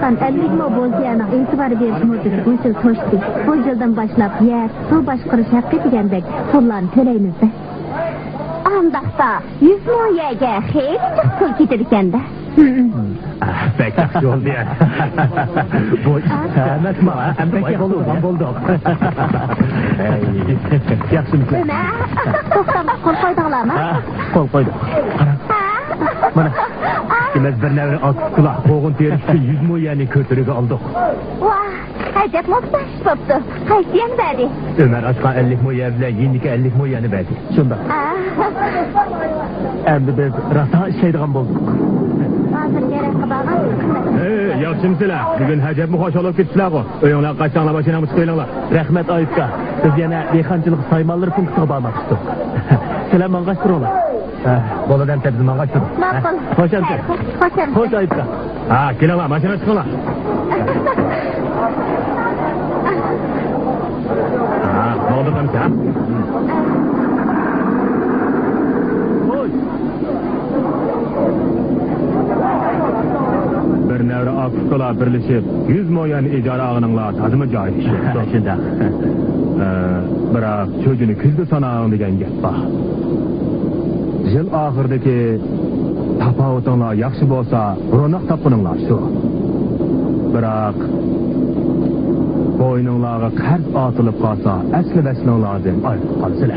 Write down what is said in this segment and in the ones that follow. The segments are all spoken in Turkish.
Aslan 50 mı bolsiyana itibar veriş müdürü bu yıl toştu. Bu yıldan başlap yer, su başqırış hakkı degендek pullarını töleymizdi. Andaqda 100 mı yege hiç çok pul ketirkende. Pek yaxşı oldu ya. Bu hemet mi? Hem pek oldu. Yaxşı mısın? Ömer, toxtama kol koydunlar mı? Kol koyduk. Mana. Demek bir nevri alt kulak koğun terişti 100 mü yani kötürüğü aldık. Vah, hacet muhtaç tuttu. Qaysiyan bedi? Ömer açkan 50 mü yerle yendiki 50 mü yani bedi. Şunda. Hem de biz rasa şeydiğen bulduk. Hazır gerek kıbağa. Yaxşı mısınlar? Bugün hacep mi hoş olup gittiler o. Öyünler kaçtanla başına mı çıkıyorlar? Rahmet Ayıpka. Biz yine dekançılık saymaları punktuğa bağlamak istedik. Selam bana kaç duruyorlar? Boladan tepsi bana kaç duruyor? Makul. Hoş amca. Hoş Ayıpka. Gelin başına çıkıyorlar. Ne oldu kanka? Hoş. Bir nevre akıskola birleşip 100 moyan icra ağınınla tazımı cahil işi. Şimdi. Bırak çocuğunu küzdü sanağın degen gep bak. Yıl ahırdaki tapavutunla yakşı bolsa buronak tapınınlar şu. Bırak boynunlağı kert atılıp kalsa esli besli lazım ayıp kalsıla.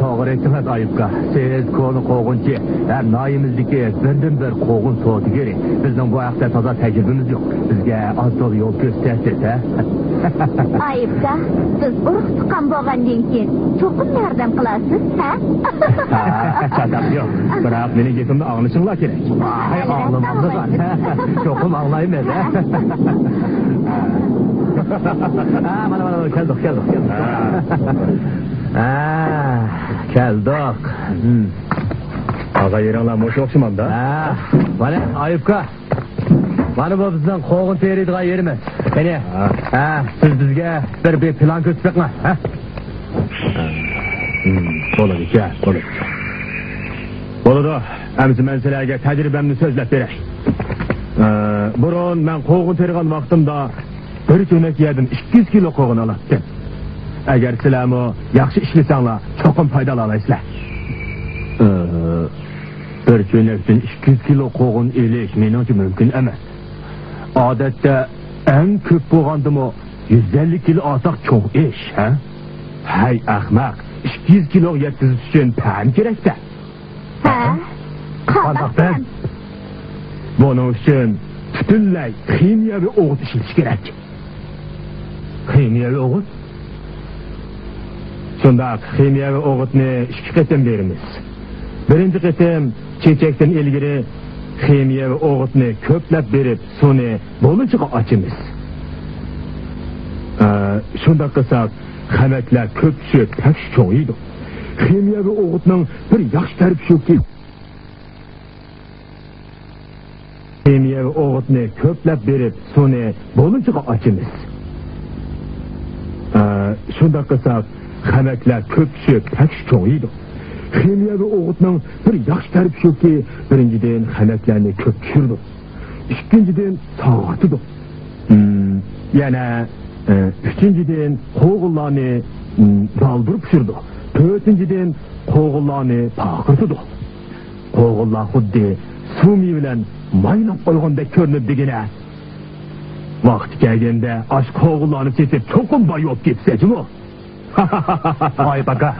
Doğru ettiğiniz Ayıpka. Siz konu koğuncu hem nayimizdeki birden bir koğun soğutu geri. Bizden bu ayakta taza tecrübemiz yok. Bizge az dolu yol göstersiz he. Ayıpka, siz uruk tukan boğan denken çokum nereden kılasız ha? Çatak yok. Bırak beni getimde ağlaşınlar gerek. Hay ağlamamda ben. Çokum ağlayayım he. Mana keldik. Keldik. Ağa yeranlar moş okşumam da. Mana Ayıpka. Mana bu bizden koğun teriydiği yerimiz. Beni. Siz bizge bir plan kötüpek mi? Boladı. Boladı. Emsi menselerge tecrübemni sözlep berek. Burun ben koğun terigan vaktimda bir könek yedim 200 kilo koğun alattım. Eğer silahımı yaxşı işlesenler çokum faydalı alaysılar. Bir könekten 200 kilo koğun eleş menimce mümkün emas. Adette en köp boğandı mı 150 kilo alsak çok iş. Hey ahmak 200 kilo yetiz için pan gerekse. Kandak ben. Bunun için bütünley kimya ve oğut işiniz gerek. Kimya ve oğut? Şundak kimya ve oğutunu 2 ketem verimiz. Birinci ketem çiçekten ilgiri kimya ve oğutunu köplep verip sonu bolunçuğa açımız. Şundak kısak xemekler köpçü pek çoğuydu. Kimya ve oğutunun bir yaş terip şu ki kimya ve oğutunu köplep verip sonu bolunçuğa açımız. Şundak kısak xemekler köpçü pek çoğuydu. Kimya ve oğutunun bir yaş terip şu ki birinciden xemeklerini köpçürdü. İkinciden sağatıdı. Yani üçüncüden koğullarını daldırıp pişirdi. Dördüncüden koğullarını pakırtıdı. Koğullar xuddi sumi bilen maynap koyganda körünüp degene. Vakti gelgende aş koğullarını setip çokum bayop gitseci mi? Ay baka,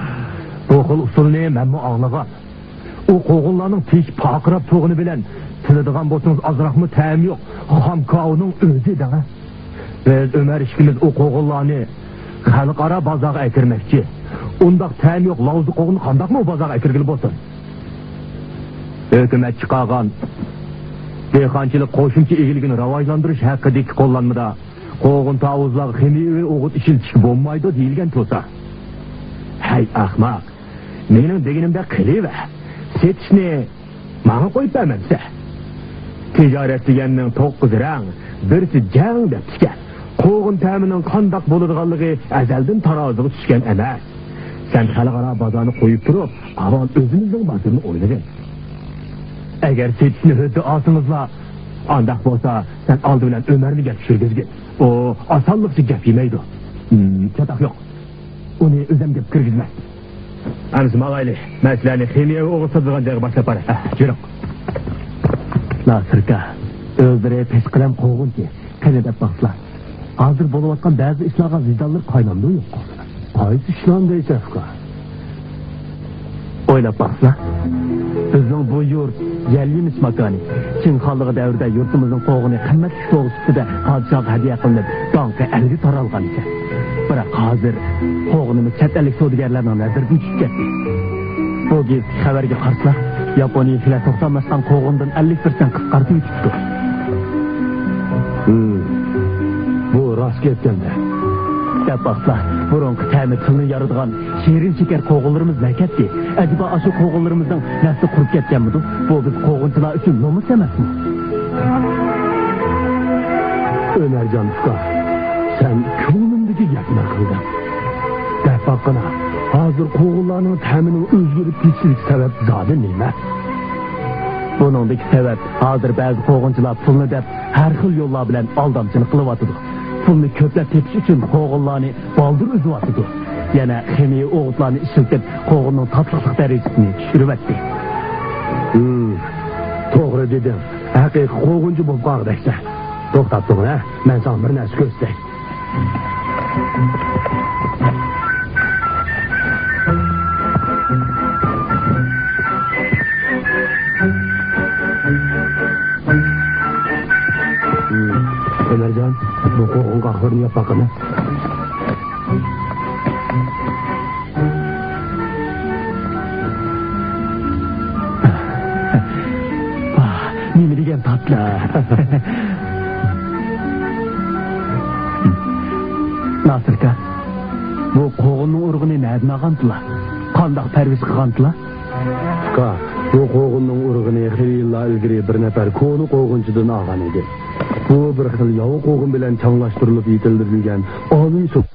bu xil usulünü ben mi ağlagan? O koğullarının tiş pakırap toğunu bilen tülediğen botunuz azrak mı təyim yok. Hamkavunun özü de ha. Biz Ömer işkimiz o koğullarını xalqara bazağa ekirmekçi. Ondak təyim yok lavuzlu koğunu kandak mı o bazağa ekirgili bolsun? Hükümet çıkargan dehqançılık qo'shimcha egiligini rivojlantirish haqidagi qo'llanmada qo'g'in tavuzlar ximiyaviy o'g'it ishiltish bo'lmaydi deyilgan bo'lsa, hay ahmoq, mening deganimda qilaver, setishni manga qo'yib bermasa, tijorat deganning 9 rang, birisi jang deb tushgan. Qo'g'in ta'mining qandoq bo'ladiganligi azaldan taroziga tushgan emas. Sen xalqaro bozorni qo'yib turib, avval o'zimizning bozorini o'ylagan. Eğer setishni huddi olsingizlar, Andaq bolsa, sen aldı bilen Ömer'ni gel pişirgizgin. O asanlıkçı gep yemeydi. Çatak yok. Onu özem gep kirgizmez. Anısım ağaylı, meseleni xemiye oğutsuzluğun jağı başlap bara. Jürük. Nasırka, özdüreye peş kılem qoğun ki, kene dep baxsılar. Hazır boluvatkan bazı işlağa vicdanlar kaynandığı yok. Qaysı işlan deyse Afka? Oylap baxsılar. Bizning bu yurt yerlimiz makani. Çin xallığı davrida yurtimizning qo'g'ini qimmatli so'g'is ustida podshohga hadiya qilinib, donqa elga taralgan ekan. Biroq hozir qo'g'inimiz chet ellik savdogarlarning nazaridan tushib ketdi. Bu gez xabarga qarasa, Yaponiyaliklar to'xtamasdan qo'g'indan 50% qisqartib yutibdi. Bu rost ketganda. Dep baxsılar, burunqi ta'mi tilni yoradigan shirin shakar qo'g'inlarimiz nakatdi. Acaba shu qo'g'inlarimizning nasli qurib ketganmidi? Bu biz qo'g'inchilar uchun nomus emasmi? Ömercan Fuka, sen ko'nglimdagi gapni qilding. Dep haqqina, hozir qo'g'inlarning ta'mini o'zgarib ketishiga sabab zodi nima? Buningdagi sabab hozir ba'zi qo'g'inchilar pulni deb har xil yo'llar bilan aldamchilik qilyapti. Pulni ko'plab tepish uchun qo'g'inlarni baldır uzyapti. Yana ximiy o'g'itlarni ishlatib qo'g'inning tatliqlik darajasini tushiribdi. To'g'ri dedim. Haqiqiy qo'g'inchi bo'lib qolg'daksa. To'xtab tur, ha? Men sana bir narsa ko'rsatay. Ömercan, bu qo'g'in qahvarini yap bakana. Nima degan tatlı. Nasırka, bu qo'g'inning urug'ini nereden olgandilar? Qandoq parviz qilgandilar? Fuka, bu qo'g'inning urug'ini yillar ilgari bir nafar ko'ni qo'g'inchidan olgan edi. Bu bir xil yovu qo'g'in bilan changlashtirilib yetildirilgan oliy suv.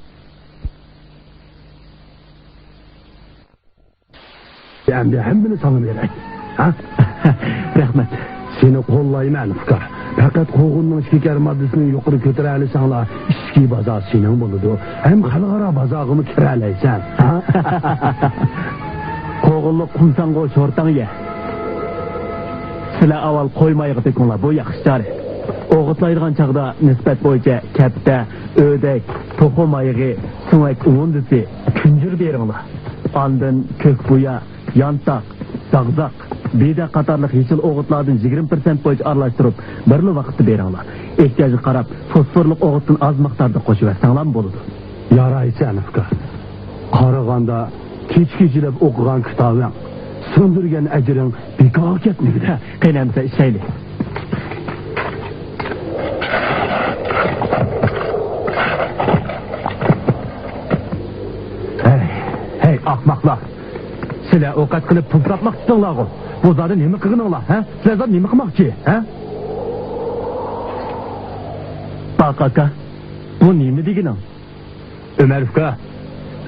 Endi hammani sana beray. Ha? Rahmat. Seni qo'llayman Fuka. Faqat qo'g'inning shakar moddasini yuqori ko'tara olsanglar, ichki bozor sening bo'ladi. Ham xalqaro bozorga kira olaysan. Qo'g'inni qumsangga sho'rtangga. Sizlar avval qo'ymayga tekinglar, bu yaxshi chora. O'g'itlaydigan chaqda nisbat bo'yicha katta, o'dak, to'qim oyig'i, sumak undisi, kunjir beringlar. Ondan ko'k buya, yantoq, zag'zaq, beda qatorliq yechil o'g'itlardan 20% bo'yicha aralashtirib, birli vaqtda beringlar. Ehtiyojga qarab, fosforlik o'g'itdan oz miqdorda qo'shib versanglar bo'ladi. Yaraysan Afka. Qaraganda kechikilab o'qigan kitobing, so'ndirgan ajring bekor ketmaydi. Qiynamsa ishlayli. Hey ahmaklar. Sizlar ovqat qilib pul topmoqchisizlar. Bu zodi nima qilganinglar, ha? Sizlar nima qilmoqchi, ha? Bak aka, bu nima deganing? Ömer Fuka,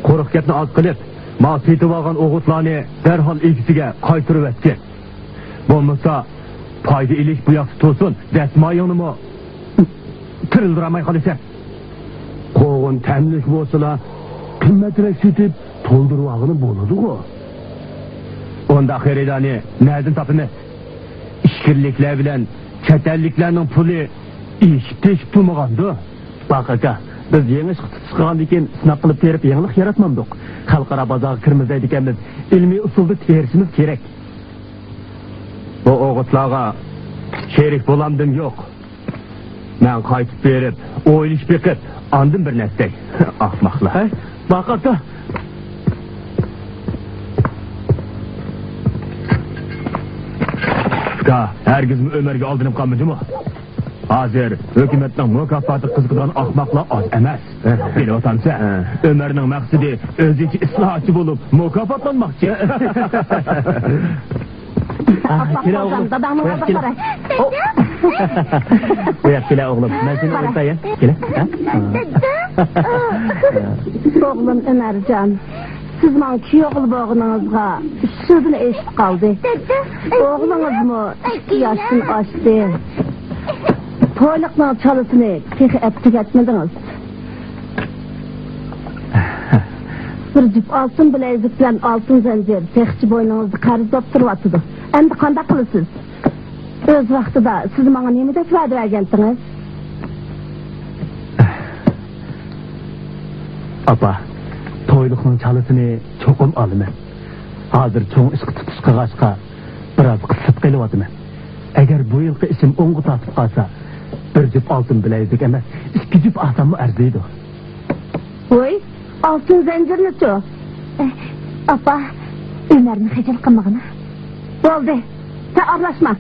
qo'riq gapni oz qilib, mal setib olgan o'g'itlarni darhol egisiga qaytarib etdi. Bo'lmasa, foyda ilik bu yoqda tursin, dasmoyingni tirildiramay qolsa. Qo'g'in ta'mlik bo'lsalar, qimmatroq setib to'ldirib olgani bo'ladi-ku. Onda xeridani nereden tapınız? İşkirlikler bilen çetelliklerinin pulu işip durmagandı. Bak aka, biz yeni çıkan diken sınav kılıp terip yenilik yaratmadık. Halkara bazağı kırmızıydikemiz ilmi usulda terişimiz gerek. Bu oğutlağa şerik bulamdım yok. Ben kayıtıp verip, oyliş bekip, andım bir nestek. Ahmakla. Bak aka. Herkes Ömer'e aldınıp kalmadı mı? Hazır, hükümetten mükafatı kızgıdan ahmakla az emez. Bile otansa, Ömer'in maksidi özüki ıslahatçı bulup mükafatlanmakçı. Kira oğlum. Buyur kira oğlum. Ben seni ortaya. Kira. Oğlum Ömercan. Siz bana kuyog'ul bo'g'iningizga so'zini eshitib qoldi. O'g'lingiz mu 2 yoshdan oshdi. to'yliqning çalısını texi ettik etmediniz. Bir cüp altın bilezik bilen altın zincir texçi boynunuzda qarızlap duruvatıdı. Endi qanda qılısınız? Öz vaqtida siz bana nemi dep va'da bergensiniz? Apa, to'yliqning çalısını çokum alıman. Hazır çoğun işqi tutuşqa qaşqa biraz qısıt qelyapman. Eğer bu yılki işim o'ng'i tatib qalsa, bir cüp altın bilezik emas, 2 cüp asamı arziydi. Oy, altın zincirni ço. Apa, Ömer'ni hecel qilmag'ina. Bo'ldi, sen arlaşma.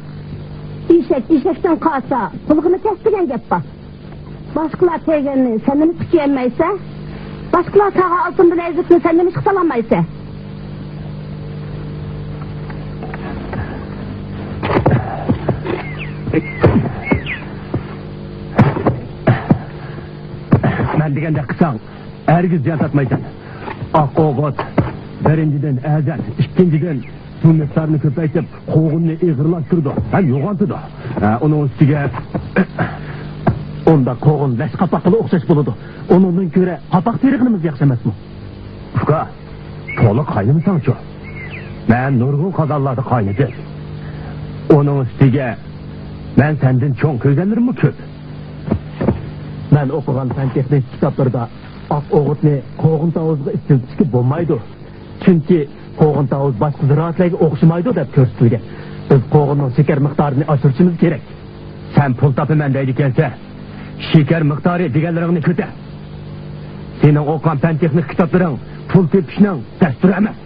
İşekten qalsa, pulg'ini kesdigan gap bor. Boshqalar teganni sen nima tikayolmaysa, boshqalar taga oltin bilezikni sen nima qilolmaysa. Ben degende qilsang, hergiz can satmaysan. Ak oğut, birinciden ezel, ikinciden su miktarını köpeytip, qoğunni ig'irlashtirdi, hem yo'g'ontidi. Onun üstüge, onda qo'g'un lesh qapaqili o'xshash bo'ladi. Onundan ko'ra qapaq terig'imiz yaxshi emasmi? Uka, to'liq qaynimisan-chu. Men nurg'un qozonlarni qaynadim. Onun üstüge, men senden cho'ng ko'rganlarim ko'p. Ben okugan fen texnik kitaplarda ak oğutni qo'g'in tavuzga istiltishga bo'lmaydi. Chunki qo'g'in tavuz boshqa ziraatlarga o'xshamaydi deb ko'rsatilgan. Biz qo'g'inning shakar miqdorini oshirishimiz kerak. Sen pul topaman deydi ekansa, shakar miqdori deganlaringni ko'tar. Sening o'qigan fen texnik kitaplaring pul tepishning dasturi emas.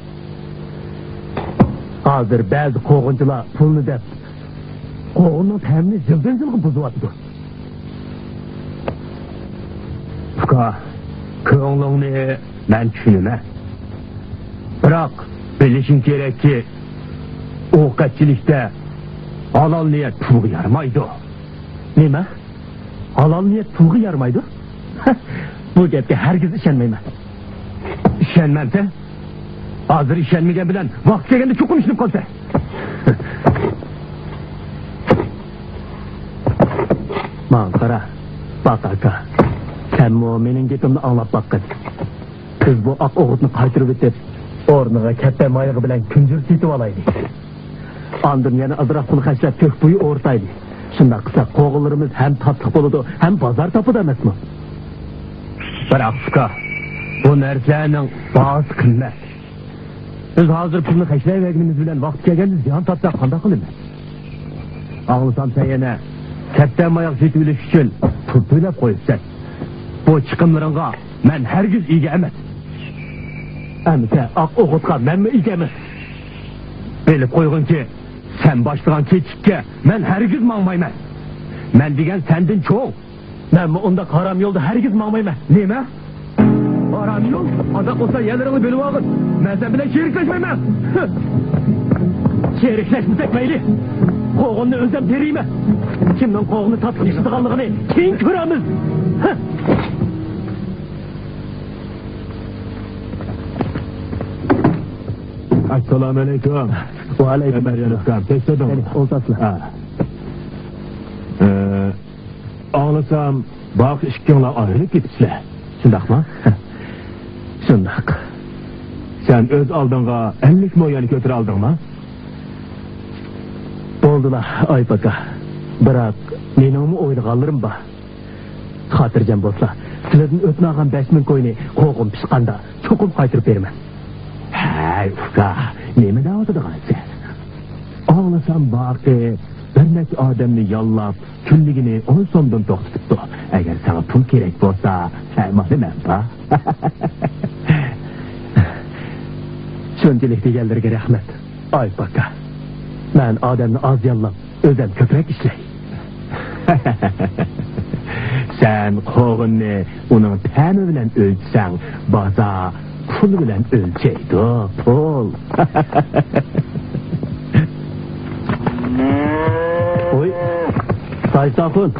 Hozir ba'zi qo'g'inchilar pulni deb qo'g'inning ta'mini jildan-jilga buzyapti. Uka, ko'nglingni men tushunaman. Biroq bilishing kerakki, ovqatchilikda halol niyat pulga yarmaydi. Nima? Halol niyat pulga yarmaydi? Bu gapga hargiz ishonmayman. Ishonmasa, hozir ishonmagan bilan vaqt kelganda cho'qin ishonib qolsa. Man qara, baq aka. Sen mening gapimni anlab baqqin. Biz bu ak oğutni qaytirib o'tib, o'rniga katta mayig'i bilan kunjur setib olaylik. Ondan yana azroq pul xashlab ko'k bo'yi o'rtaylik. Shunday qilsak qo'g'illarimiz ham tatliq bo'ladi, ham bozor topadi emasmi? Biroq uka, bu narsaning bahosi qimmat. Biz hozir pulni xashlayverganimiz bilan vaqt kelganda ziyon topsak qanday qilamiz? Anglasam sen yana katta mayiq setib olish uchun pul to'lab qo'yibsan. Bu chiqimlaringga men hergiz ega emas. Amsa ak oğutga menmi ega emas. Bilib qo'yginki, sen boshlagan keçikka men hergiz mangmayman. Men degan sendin cho'ng. Men unda haram yo'lda hergiz mangmayman. Nima? Haram yo'l? Anda olsa yerlaringni bo'lib olgin. Men sen bilan sheriklashmayman. Sheriklashmasak mayli. Qo'g'inni o'zim berayman. Kimning qo'g'ini tatib ishlaydiganligini keyin ko'ramiz. Assalamu alaikum. Wa alaikum assalam. Teksadam. Oltasla. Anlasam, bak ikkinlar ayrılıp gitmişler. Şundaq mı? Şundaq. Sen öz aldığına 50 moyani götür aldın mı? Oldular ay baka. Bırak, menimi oylağanlarım ba. Hatırcan bolsa, sizlerden ötmağın 5000 koyunu qo'g'im pishqanda çokum qaytırıp vermem. Hay uka, nemi da'vatadigan sen? Ağlasam baki, bir necha odamni yollab, kunligini 10 so'mdan to'xtatibdi. Agar sana pul kerak bo'lsa, aymanim ba. Shunchalik deganlarga rahmat. Ay baka. Men odamni oz yollab, o'zim ko'proq ishlay. Sen qo'g'inni uning ta'mi bilan o'lchsang, baza pul bilan o'lchaydi, pul. Oy, saytaqun.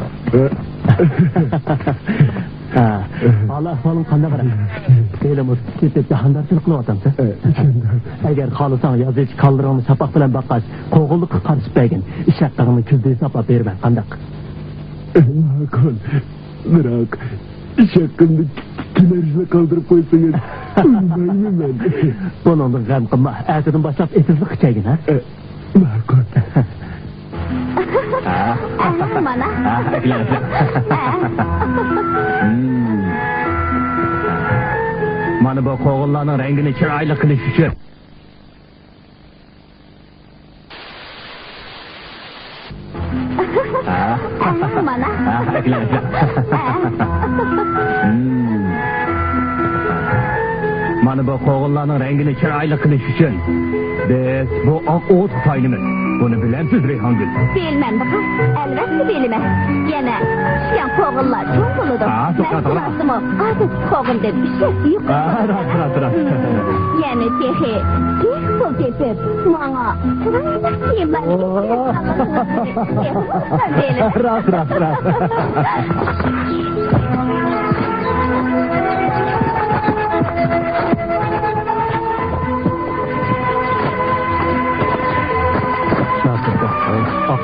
Allah ahvolin qanday qara? Elimiz ketib jahandarchilik qilyapsan. Agar xohlasang yozuvchi qaldiringni shapaq bilan baqqach, qo'g'illikqa qarshi bergin. Ish haqqining kuzda hisoblab berman, qanday? Makul. Bırak. İş hakkında kimerjine kaldırıp koysanız uymayayım ben. Bunun gam qilma. Ertadan başlap etizlik içegin, ha? Makul. Mana. Mana bu qo'g'illarning rangini chiroyli qilish uchun Mana. Mana bu qo'g'illarning rangini chiroyli qilish uchun biz bu oq o't tufayimiz. Buni bilamsiz Reyhongul? Bilmem bakalım. Elbette bilmem. Yine şiyan koğullar çok buludu. To'xta. Nasımı adet koğul deb bir şey yok. Rast. Yine tehi pul tepip bana sırayla kiyimler. Rast.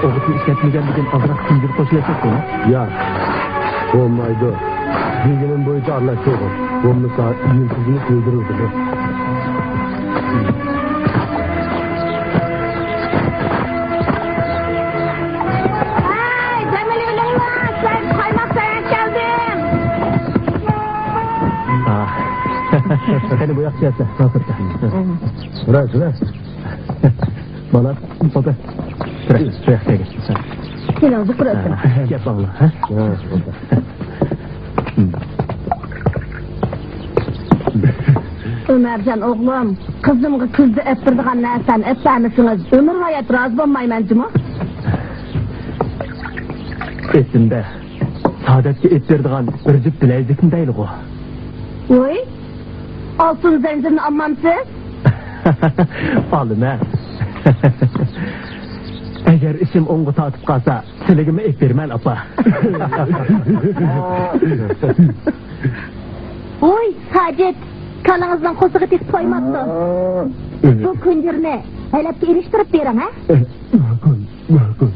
Oğut'u işletmeyeceğimizden azrak zincir koşulayacak mı? Ya. Olmaydı. Bilginin boyutu anlaşıldı. Bunu sağ yıldızını kıldırırdı. Ay Cemil Üleyman sen kaymak sayan geldin. Seni bu yakçıyasa. Nasıl? Bırak. Bana baba. Bırak. Sen oldu burası. Gel bağla. Ömercan oğlum, kızımı kızdı öptürdüğün nereden öpter misiniz? Ömür hayat razı olmayım cuma. Esimde. Saadetki ettirdiğin bir cüp bilezdikin değil o. Oy, altın zincirini anlamsız. Alın ha. Eğer işim ongu tatıp kalsa, siligimi ettirmen apa. Oy, Sacit, kanınızdan kosuğu tek soymadı. Bu kündürünü helep eriştirip verin ha? Makul.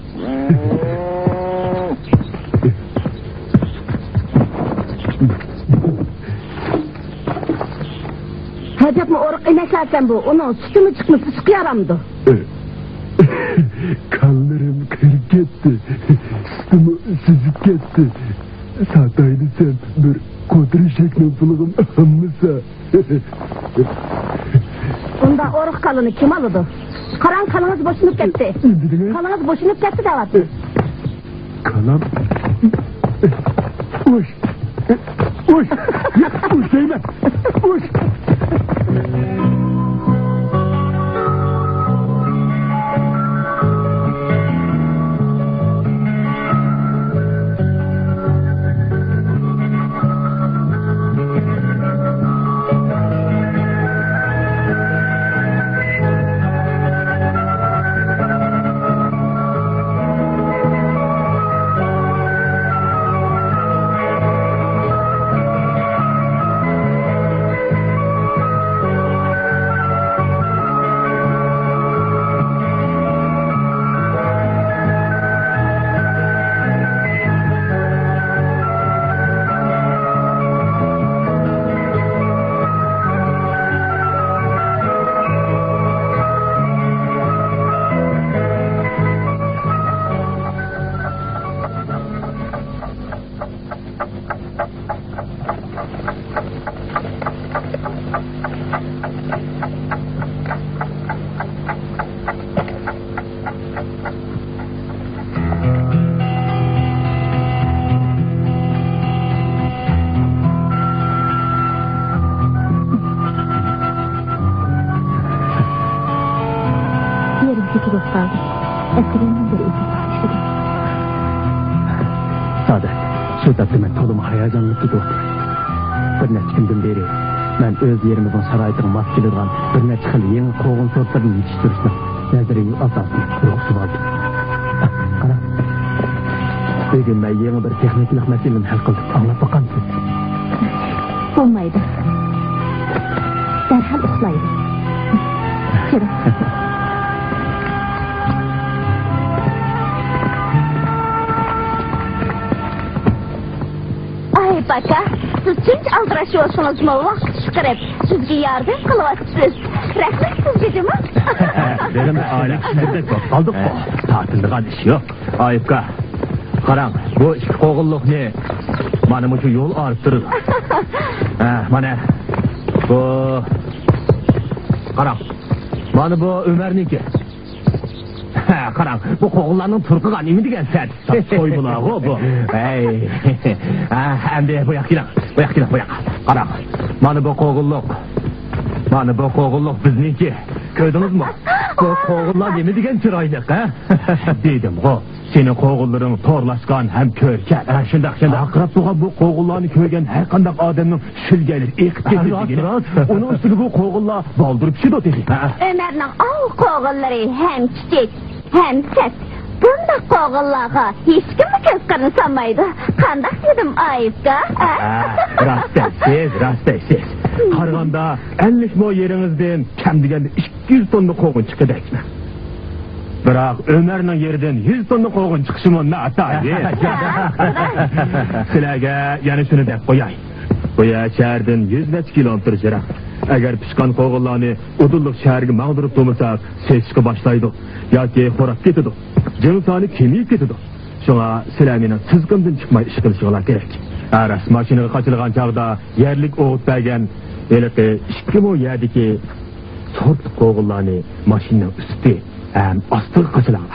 Hacep mi oruk ineşersen bu, onun sütü mü çıkmış, sıkı yaramdı. Kanlarım kırık etti. Üstümü süzük etti. Sataydı sen bir kodri şeklin bulugum anlısa. Bunda oruk kalını kim alıdı? Karan kanınız boşunup gitti. Kanınız boşunup gitti de var. Kalam. Uş değil mi? Uş. Yerimdeki dost kaldı. Eskiden beri izin başladım. Saadet, şu taptı men tolumu hayacanlık gibi otur. Bir neçe gündün beri, men öz yerimizin saraytığın maskeliğin bir neçe xil yeni qoğun sortlarını yetiştirişine nazarını asasını kurgusu aldı. Qara, bugün ben yeni bir texniklik meselini hal qildim. Anlap baqamsiz. Olmaydı. Derhal uxlaydı. Yürü. baka, siz çünkü aldıraşıyorsunuz mu vaqt çıkarıp, sizge yardım kılıvatsız. Rahmet sizce değil mi? Dedim aile kişilerden bak kaldık mı? Tatildiğen iş yok. Ayıpka. Karan, bu iki koğulluk ne? Manım ucu yol arttırır. Mana, bu... Karan, mana bu Ömer'ninki. Karan, bu koğullarının turkuğan imi degen sen. Soybulağı bu. Hey. Hem de bu yak. Karan, mana bu koğulluk. Mana bu koğulluk bizninki. Gördünüz mü? Bu koğullar imi degen çıraylık, ha? Dedim, o. Senin koğulların torlaşkan hem körken. Şundak. Akırat bu koğullarını körgen her kandak adamın şül gelir. Ekip gelir. Onun üstüne bu koğullar baldırıp şid o dedi. Ömer'nin al koğulları hem çiçek hem ses. Bunda koğullağa hiç kim mi köz karını sanmaydı? Kandak dedim ayıpka. Rastaysiz. Karganda 50 o yerinizden kem degende 200 tonlu koğun çıkıdı ekme. Bırak Ömer'nin yerden 100 tonlu koğun çıkışımın ne atayı. Silege yani şunu dep koyay. Koya şehirden 100 kilometre jirak. Eğer pişkan koğullarını udulluk şehirge mağdırıp durmasak ses çıkı başlaydı. Yoki horap ketidi. Jinsani kemiyip ketidi. Şuna sileminin sızgından çıkmay iş kılışılar gerek. Aras maşinaga kaçılgan çağda yerlik oğut bergen eleki 2 o yerdeki sort koğullarını maşinanın üstü astığı kaçılağına.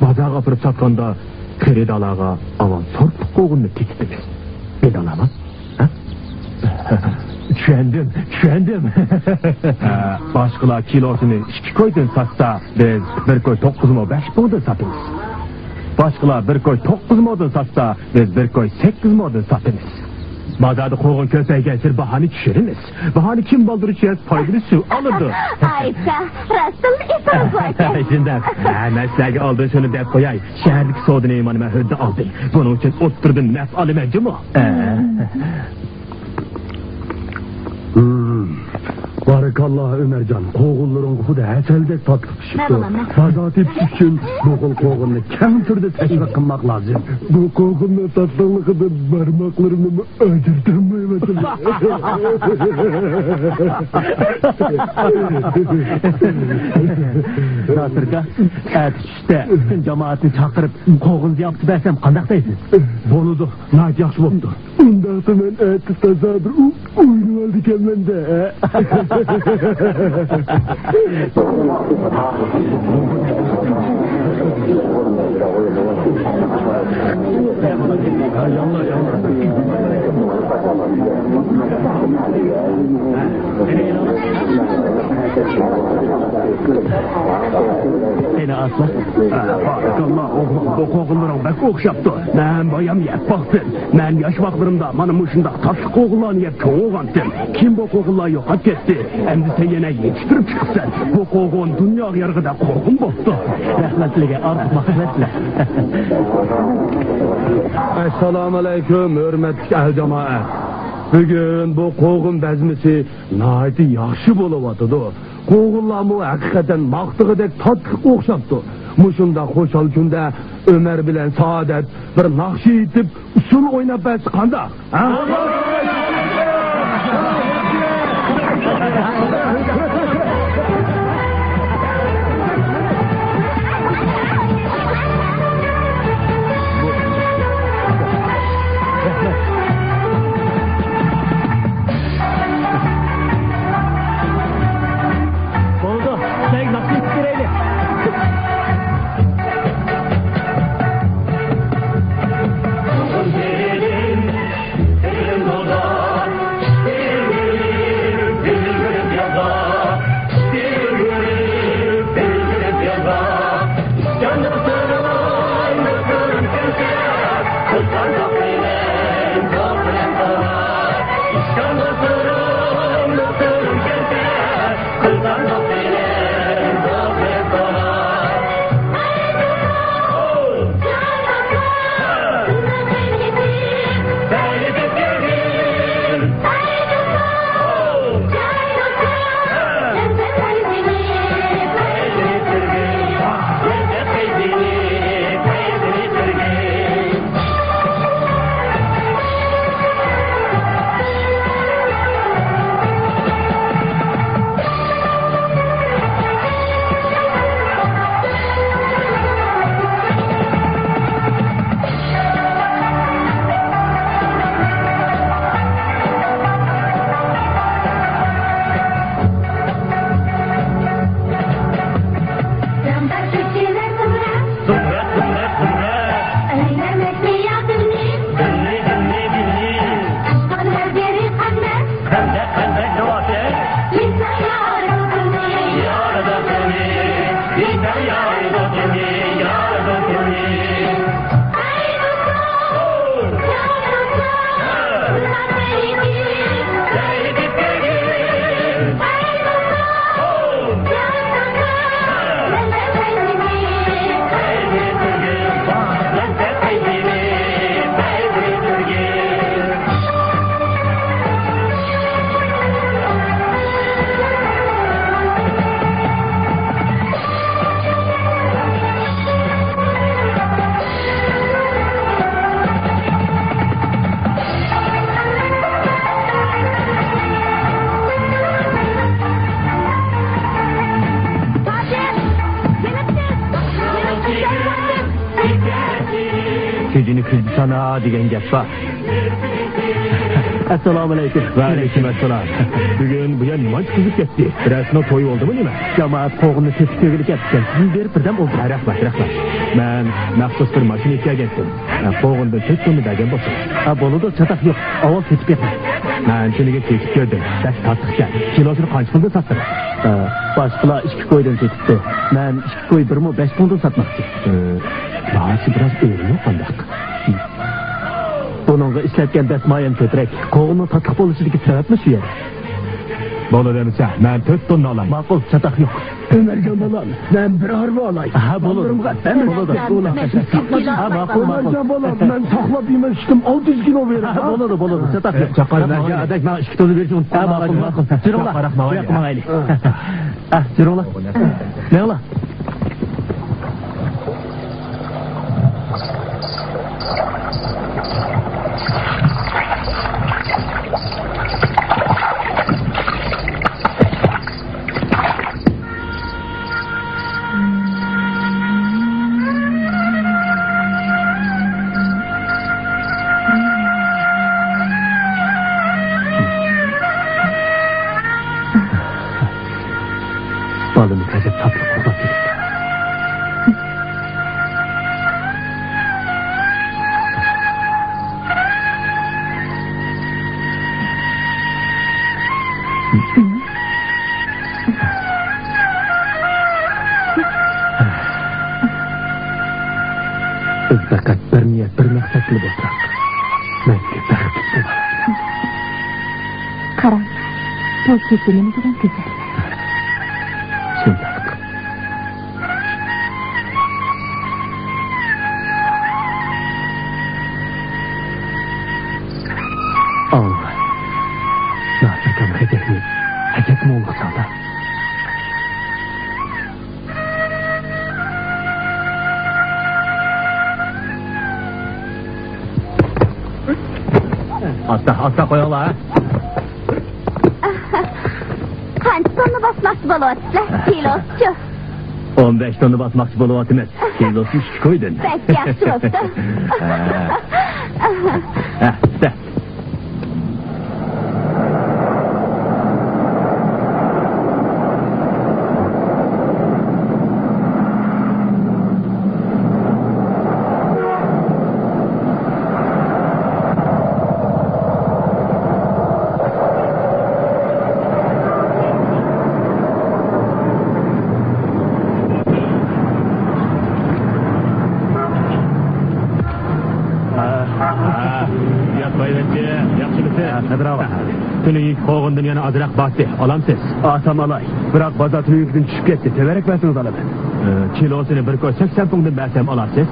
Bazağa kapırıp satkanda kredi alağa avan sort koğununu tekitimiz. Ben alamam. Düşendim. Başkılar kilosunu 2 koydan satsa biz bir koy 9 mu 5 buğdan satırız. Başkılar bir koy 9 modun satsa biz bir koy 8 modun satırız. Bazada koğun köpeğe geçir bahani düşürünüz. Bahani kim baldırıcıyız faydını su alırdı. Ayıpka, rasıl isiniz varken. Şimdi mesleği aldın şunu dep koyay. Şehirlik soğudun imanıma hüddü aldın. Bunun için otturdun nef alimence mi? Barakallah Ömercan, koğulların kuda həsəldek tatlık çıktı. Fazati için bu koğulunu kem türde teşvik kılmak lazım. Bu koğulun tatlılığı da parmaklarımı öldürtmeyemedim. Nasırka, işte cemaatini çakırıp koğul yaptı bersem kandaktayız. Bunu da nayt yaxşı oldu. Ondan sonra eti tazadır oyunu aldı kendimde. Seni asla. Barakallah o koğulların bek okşaptı. Ben bayam yep baktım. Ben yaş vaktlarımda manım uşunda taşı koğullarını yep çoğu oğantım. Kim bu koğulları yok hak etti. Hem de sen yine yetiştirip çıksan. Bu koğun dünya yargıda korkun bozdu. Rahmetliğe artık mahvetler. Esselamu aleyküm hürmetli el cemaat. Bugün bu koğun bezmisi nahayeti yaxşı buluvatıdı. Koğullamı hakikaten maqtıgıdek tatlı okşaptı. Muşunda koşal günde Ömer bilen Saadet bir nakşi itip usul oynap çıkanda. Yazar Sözünü kızdı sana degan gap bor. Assalomu alaykum. Va alaykum assalom. Bugun bu yer nima qizib ketdi? Rasno to'y oldimi nima? Jamoat qo'g'ini tepib tegilib ketdi. Siz berib birdan oldu. Rahmat. Men maxsus bir mashina kelgandim. Qo'g'inda tez tuni degan bo'lsa. Bo'ladi, chataq yo'q. Avval ketib ketdi. Men shuniga tekib ko'rdim. Bak tatliqcha. Kilosini qancha pulga sotdim? Boshqalar 2 qo'ydan ketibdi. Men 2 qo'y 1.5 puldan sotmoqchi. Bahası biraz öğrenme qandaq. Bununla işletken desmayem kötürek. Qoğunun tatlık oluşudaki sebep mi şu yer? Bolu demişse, ben 4 tonna alayım. Makul, çatak yok. Ömercan balam, ben bir harbi alayım. Ha, bolu. Bolu. Ha, makul. Ömercan balam, ben saklap yemiştim, 600 kilo verim. Ha, bolu, çatak yok. Çakar, ben adek, ben 2 tonu vereceğim. Ha, makul. Sürüla. Bırakma ayli. Ha, sürüla. Ne ola? Balını gazet tatlı kurban verir. Biz fakat bir niyet, bir maksatlı bo'lsak, menga baxtli bo'laman. Qarang, bu kechinim bilan go'zal. Shundoq. Allah. Nasırkan hedefini hacet mi olursa da? Asta koyala ha. Qancha tonna bosmoqchi bo'lyapsizlar? Kilosu. 15 tonna basmakçı bo'lyapmiz. Kilosu 2 qo'ydin. Bak yaxshi bo'pti. Ha, da. Tünüyük qoğundan yana azraq bastı. Alamsiz. Asam alay. Bırak baza tünüyükten düşüp gitti. Teverek versiniz aladı. Kilosunu bir koy 80 pundun versem alamsiz.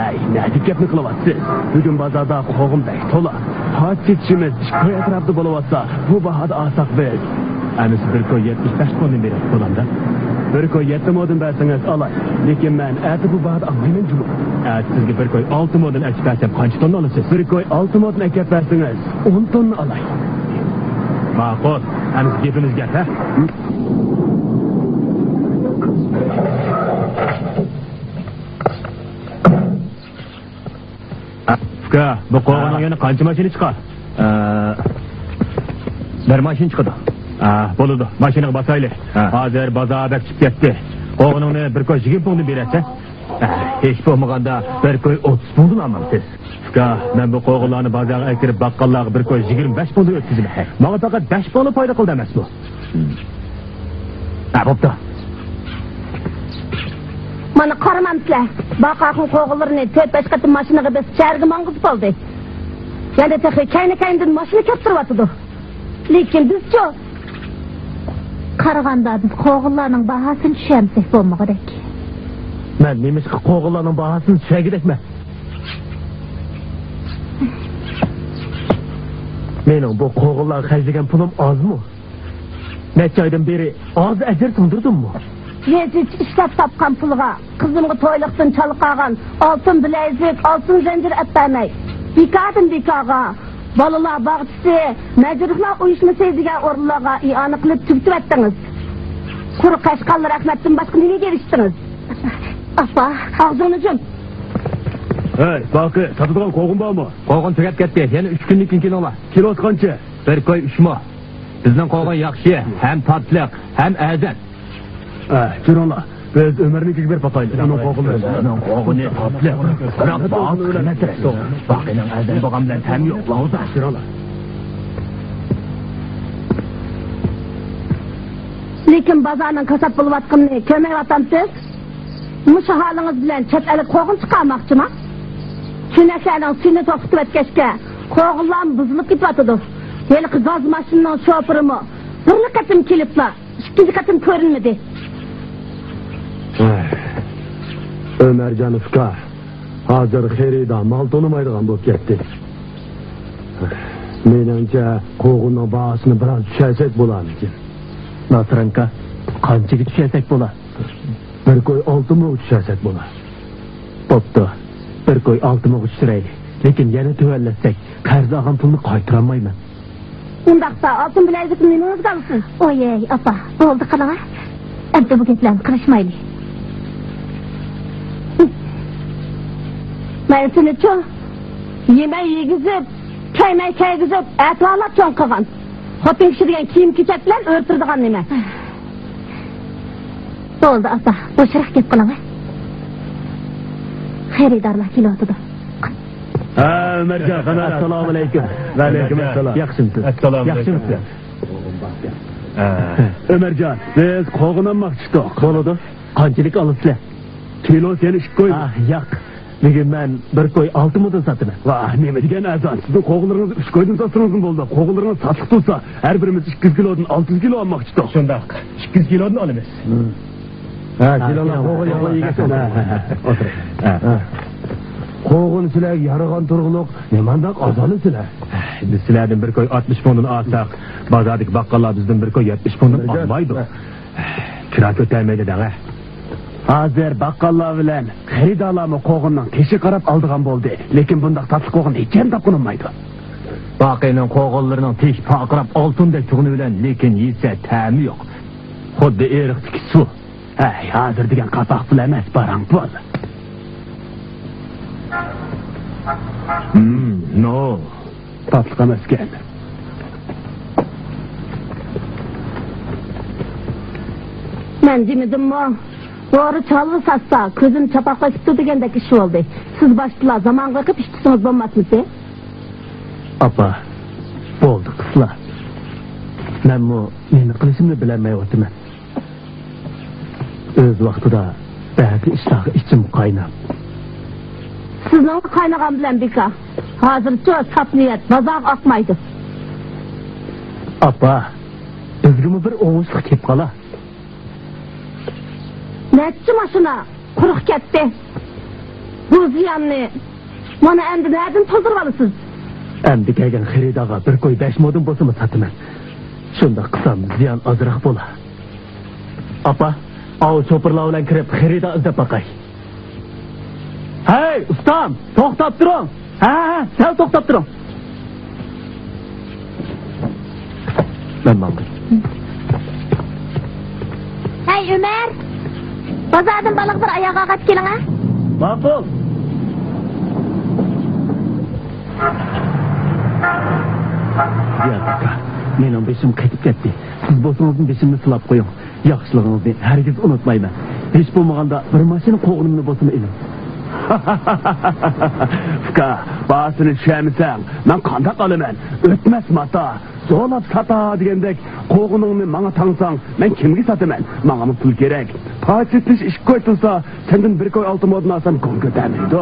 Ay, nädik gapni qilyapsiz? Bugun bozorda qo'g'im bek to'la. Hojitchimiz ko'y atrofida bo'layotsa, bu bahada asaq biz. Anisi bir koy 75 pundun berib qo'lamda. Bir koy 7 modun bersangiz alay. Lekin men ati bu bahada almayman julu. Sizga bir koy 6 modun akib bersam qancha tonna olasiz? Bir koy 6 modun akib bersangiz 10 tonna alay. Ma'qul. Anisi gapimiz gap, ha? Fuka, bu qo'g'onning yana qancha mashina chiqar? Bir mashina chiqadi. Bo'ladi. Mashinaga basayli. Hozir bozorda chiqib ketdi. Qo'g'oningni bir koy 20 pulni berasa, hech bo'lmaganda bir koy 30 pulni olmamsiz. Fuka, men bu qo'g'onlarni bozorga akirib baqqallarga bir koy 25 pulni o'tkazdim. Menga faqat 5 pulni foyda qildi emas bu. Bo'pti. Bana qaramamsizlar. Baqaqın qoğullarını 4-5 qatım maşinaga biz şəhərə mangızıp aldı. Yani texi kayna-kayndan maşina kaptırıvatıdı. Lekin bizço qaraganda biz qoğullarning bahasını düşəmsek bolmaqadek. Men nemişki qoğullarning bahasını düşəgidekme. Mening bu qoğullar xərclegen pulum az mı? Neçə aydan beri az əcir tundurdun mu? Yeziç işlep tapkan pulga, kızımı toylıqtın çalıqağan, altın bilezik, altın zincir etmemey. Bikadın bikağa, balalar bağıtısı, mecruklar uyuşması edigen orluğa ianı kılıp tüktü ettiniz. Kuru kaşkallı rahmetten başka neye geliştiniz? Apa, ağzınıcım. Hey, bakı, satıdığın qoğun var mı? Qoğun tüket ketdi, yani 3 günlük inkin ola. Kilos qancha? Bir koy 3 mu. Bizden qoğun yaxşı, hem tatlıq, hem əzət. Jirala, biz Ömer'nin bir pataylı. Onun qoğunları. Onun qoğunu tatlıq. Bırak bak, qiymətir. Bak, onun əzəl bağamdan təm yox, lauza. Jirala. Lekin bazarının kasap bulup atkınını kömək atamsız. Muşu halınız bilen çet elip qoğun çıkarmakçı mı? Sünəklərinin suyunu toxutup etkeşke, qoğullarım buzulup gitvatıdır. Yeli gaz maşınının şoförümü bir katım kilipla, 2 katım görünmedi. Ömercan Ufka, hazır xerida mal tonumaydigan bo'lib ketdi. Menimcha qo'g'inning bahosini biroz tushirsak bo'larmikin. Nasranka, qanchaga tushirsak bo'lar? Bir ko'y 6 ming tushirsak bo'lar. Bo'pti. Bir ko'y 6 ming tushiraylik. Lekin yana tuvallatsak, qarz olgan pulni qaytarolmayman. Undaqsa altın bilezikni nimangizga olsin? Oyey, apa, bo'ldi qanaqa? Endi bu gaplarni qilishmaylik. Men seni-chu yemək yegizib, kaymay kaygizib, atvalab cho'ng qilgan. Xotin kishi degan kiyim-kechak bilan o'rtirdigan nima? Bo'ldi, apa, bo'shroq gap qilaman. Xaridorlar kelyotdi. Ömercan, assalomu alaykum. Va alaykum assalom. Yaxshimisiz? Assalomu alaykum. Ömercan, biz qo'g'in olmoqchi edik. Bo'ladi. Qanchalik olasizlar? Kilo seni 2 koy. Yo'q. Bugün ben bir koy 6 mıdan satıma. Vah, neme degan azan. Sizin qo'g'inlaringizni 3 koydan satsangiz bo'ldi. Qo'g'inlaringiz satliq bo'lsa, har birimiz 200 kilodan 600 kilo olmoqchi edik. Shundaq. 200 kilodan olamiz. Kilolar qo'g'in yegasan. Qo'g'in sizlar yaragan turg'uliq, nemandak azali sizlar. Biz sizlardan bir koy 60 pondun alsak, bazardaki baqqallar bizden bir koy 70 pondun almaydı. Kira ko'tarmaydi dağa. Hazır baqqallar bilan xaridorlarni qo'g'indan keshi qarab oldigan bo'ldi. Lekin bundaq tatlı qo'g'in hech ham topilmaydi. Baqining qo'g'inlarining tesh paqirab oltindek tug'uni bilan lekin yesa ta'mi yo'q. Xuddi eriqdiki suv. Hazır degan qapoq bilan emas, barang pul. No. Tatlı emaskan. Men demedimmi? Doğru çalgı satsa, közüm çapaqlaşıp degandek iş oldu. Siz baştılar zaman qilib ishtisiniz bo'lmasmidi? Apa, bo'ldi qizlar. Men bu neni qilishimni bilmayapman. O'z vaqtida ba'zi ishlarga ichim qaynab. Sizning qaynagan bilan beka. Hozircha sap niyat bozor oqmaydi. Apa, o'zgimi bir o'ng'ishlik kelib qola. Neçi maşına quruq ketdi. Bu ziyanni mana endi nereden tozdurib olasiz? Endi kelgan xaridorga bir koy 5 modun bo'lsa sataman. Shunda qilsam ziyon ozroq bo'lar. Apa, av cho'pirlar bilan kirib xaridor izlab boqay. Hey, ustam, to'xtab turing. Ha, sal to'xtab turing. Men mamnun. Hey Ömer, bazardan balık bir ayağa kaç kelin ha? Ma'qul. Ziyad aka, mening beshim qaytib ketdi. Siz bo'lsangiz beshimni silab qo'ying. Yaxshiligingizni hargiz unutmayman. Hech bo'lmaganda bir mashina qo'g'inimni bo'lsin elim. Fuka, basını şemisen, ben kandak alımen, ötmez mata, zolat sata degендek, qoğununu bana tanısan, ben kimgi satımen, bana mı pul gerek. Paçetiş iş koytulsa, senden bir koy altı modunu alsam kon götürmeydi.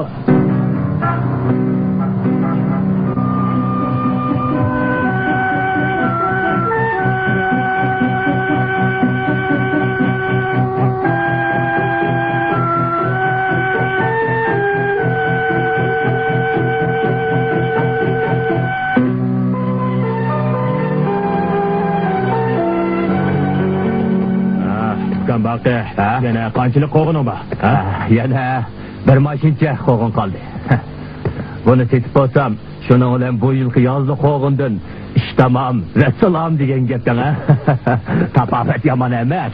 Bakı, yana qanchalik qo'g'inin bor? Yana bir mashincha qo'g'in qoldi. Buni setib olsam, shuning bilan bu yilgi yozgi qo'g'indan ish tamom, vassalom degan gapdan, tapofat yomon emas.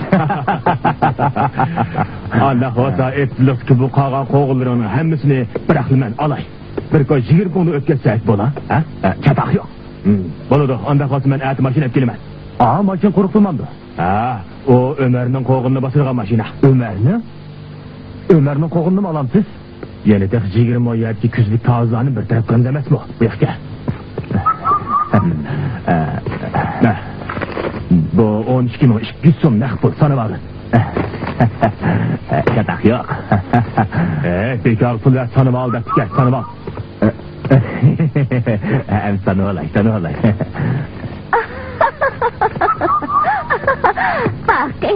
Allah xohlasa etliqki bu qolgan qo'g'inlarning hammasini bir aqlman olay. Bir koy 20 kunni o'tkazsak bo'la, ha? Chataq yo'q. Bo'ladi, unda qolsa men at mashina olib kelaman. Mashina qo'riqtilmamdi. O Ömer'nin qo'g'inini bosirgan mashina. Ömer'nin qo'g'inini mi olamsiz? Yeni tek 20 oyatki kuzlik tozlarni bir taraf qilindi emasmi? Bu yoqqa. Bu 12.200 so'm naqd pul sanab oldim. Chataq yo'q. Bekor pullar sanab ol deb tikar, sanab ol. Sanab olay. Bakı,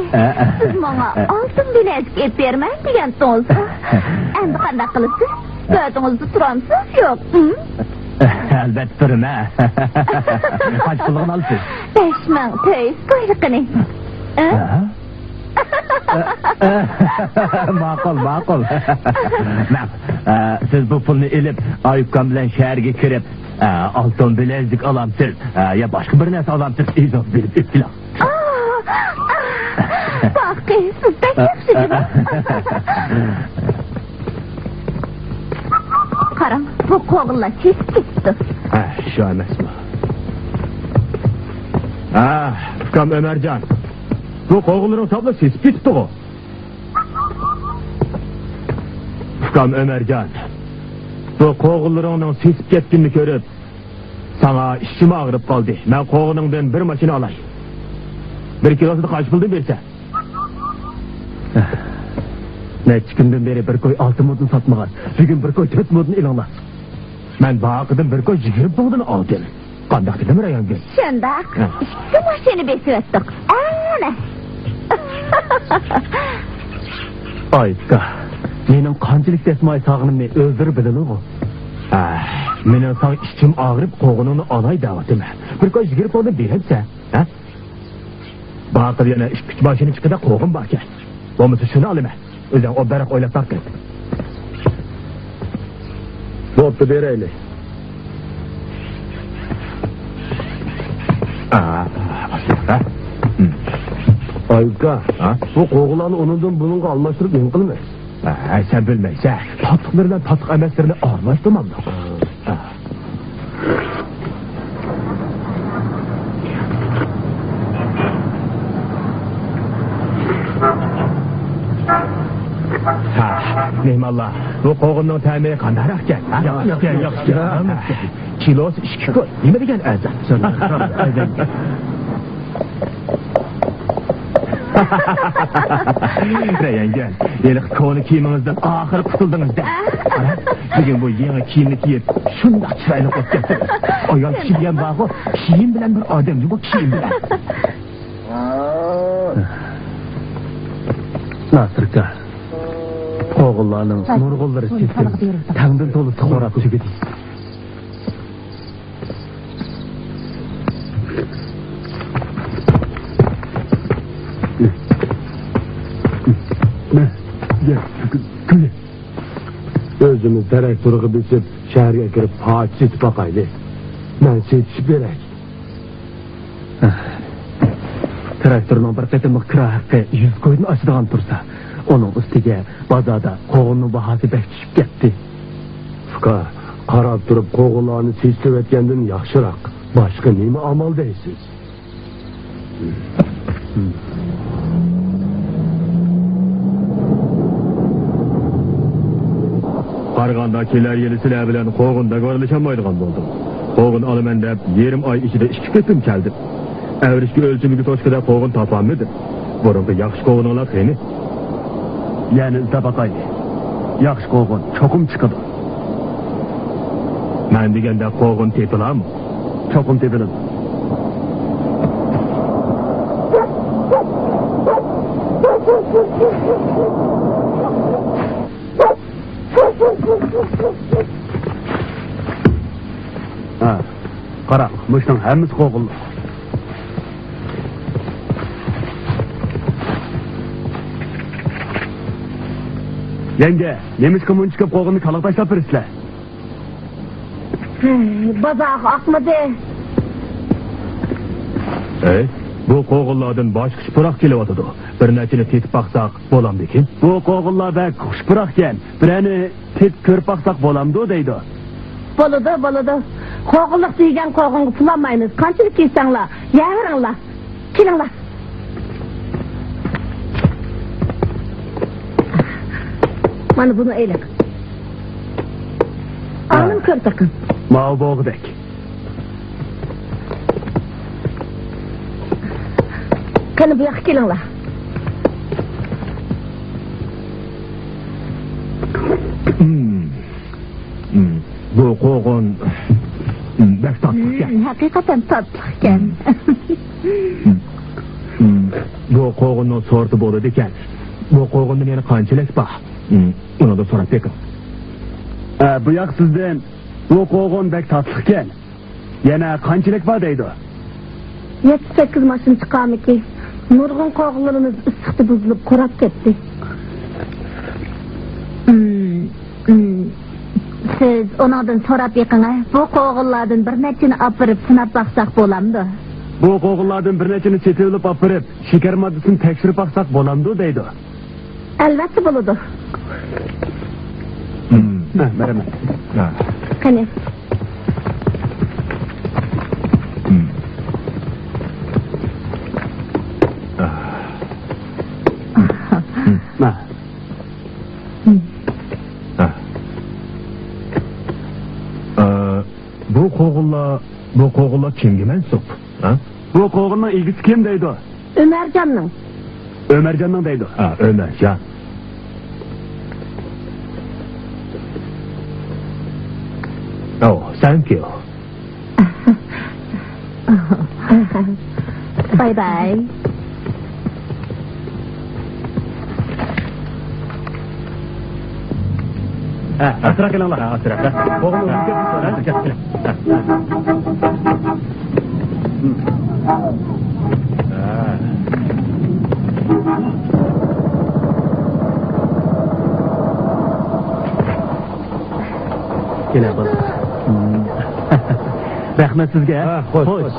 siz bana altın bilezik ep vermen degan to'lsa. Endi qanday qilasiz? So'zingizda turamsiz yo'q? Albatta turaman. Qancha pulligini olsiz? 5000 to'y qo'yliqini. Ma'qul. Siz bu pulni ilib, Ayubkan bilan shaharga kirib, oltin bilezik olamsiz, ya boshqa bir narsa olamsiz, izoh berib ibtiloq. Bakı, sizden yaxshi. Qarang, bu qo'g'inlar kesib ketdi. Shu emasmi? Ukam Ömerjon. Bu qo'g'inlarning tabla sesib ketdi-ku. Ukam Ömerjon. Bu qo'g'inlaringning sesib ketganini ko'rib, sana ishim og'rib qoldi. Men qo'g'iningdan bir mashina olay. 1 kilosini qancha puldan bersa? Necha kundan beri bir koy 6 modun satmagan. Bugün bir koy 4 modun ilonlar. Men baqıdan bir koy 20 modun aldım. Qandaq dedim rayonga. Shundaq. Ikki mashina besib o'tdik. Ana. Aytka. Mening qanchalik desmoy sog'inimni o'zlari biladi-ku. Mening sang ishim og'rib qo'g'inini olay da'vatim. Bir koy 20 modun bersa, ha? Baqib yana 2 mashina chiqida qo'g'in bor ekan. Bo'lmasa shuni olaman. O'zing o barak o'ylab topgin. Bo'pti, beraylik. Ayubka, bu qo'g'inlarni undan bununga almashtirib men qilmaysiz. Sen bilmaysan, tatliqlardan tatliq emaslarni aralashtirmamdi. Neymallah, bu qo'g'inning ta'mi qandaroq ekan? Yo'q. Kilosi 2 koy. Nima degan azam? Rayongan, yeni koni kiyiminizdan oxiri qutuldingiz-da. Bugun bu yangi kiyimni kiyib, shundoq chiroyli o'tgansiz. Ayol kiygan bog'i, kiyim bilan bir odam, bu kiyim bilan. Nasırka. Oğullarının nurgulları sesini tangdan tolu tıklarap tükedi. Gel, güle. Özümüz derek duruğu bilsip şehirge girip paç setip bakaylı. Ben setişip berek. Traktörünün bir qetimlik kira haqqı 100 koydun açıdığan tursa, onun üstüge bazada qoğunun bahası bək düşüp getdi. Fuka, qarab durup qoğunlarını seçilip etkenden yaxşırak. Başka neymi amal deysiz? Qarğanda keler yeli sizler bilen qoğunda görülüşenmaydigan boldum. Qoğun alımen dep 20 ay içinde işki ketim keldim. Əvrişki ölçümüki toşkada qoğun tapamıdım. Burunqı yaxşı qoğun ola qeyni. Yani tabakay. Yaxşı qoğun, çokum çıkıdı. Mən degende qoğun tepilam. Çokum tepilim. Ha, qara, muştun hemmiz qoğullu. Yenge, nemiş kumun çıkıp qoğunu kalak taşlap birisle. Bazaq akmadı. Bu qoğullardan başka şıpırak kelevatıdı. Bir neçini tetip baksak bolamdı ki. Bu qoğullarda kuşpırak gen, bireni tet körüp baksak bolamdı deydi. Boludu. Qoğulluk diygen qoğunu pulamayınız. Kançılık yiysenla, yağırınla. Kilinla. Bana bunu eylek. Alnım kör takın. Mağı boğu dek. Kanı bu yak kilinla. Bu qoğun bek tatlıkken. Hakikaten tatlıkken. Bu qoğunun sortu bolu diken. Bu qoğunun yani kançılık bak. Onu da sorap bekim. Bu yak sizden bu qoğun bek tatlıkken. Yana kançılık var deydi. 7-8 maşın çıkamı ki. Nurgun qoğullarınız ısıktı buzulup kurap gitti. Siz onlardan sorap yakına. Bu qoğullardan bir neçini apırıp sınap baksak bolamdı. Bu qoğullardan bir neçini çetevilip apırıp şeker maddesini tekşirip baksak bolamdı deydi. Elbette buludu. Merhamet. Kani. Bu qoğulla kimge mensup? Bu qoğunun ilgisi kim deydi? Ömercan'ın. Ömercan'ın deydi. Ömercan. Thank you. Bye bye. Asıra gelin Allah. Asıra. Qoğunun ilgisi Gene bak. Rahmet sizge. Hoş.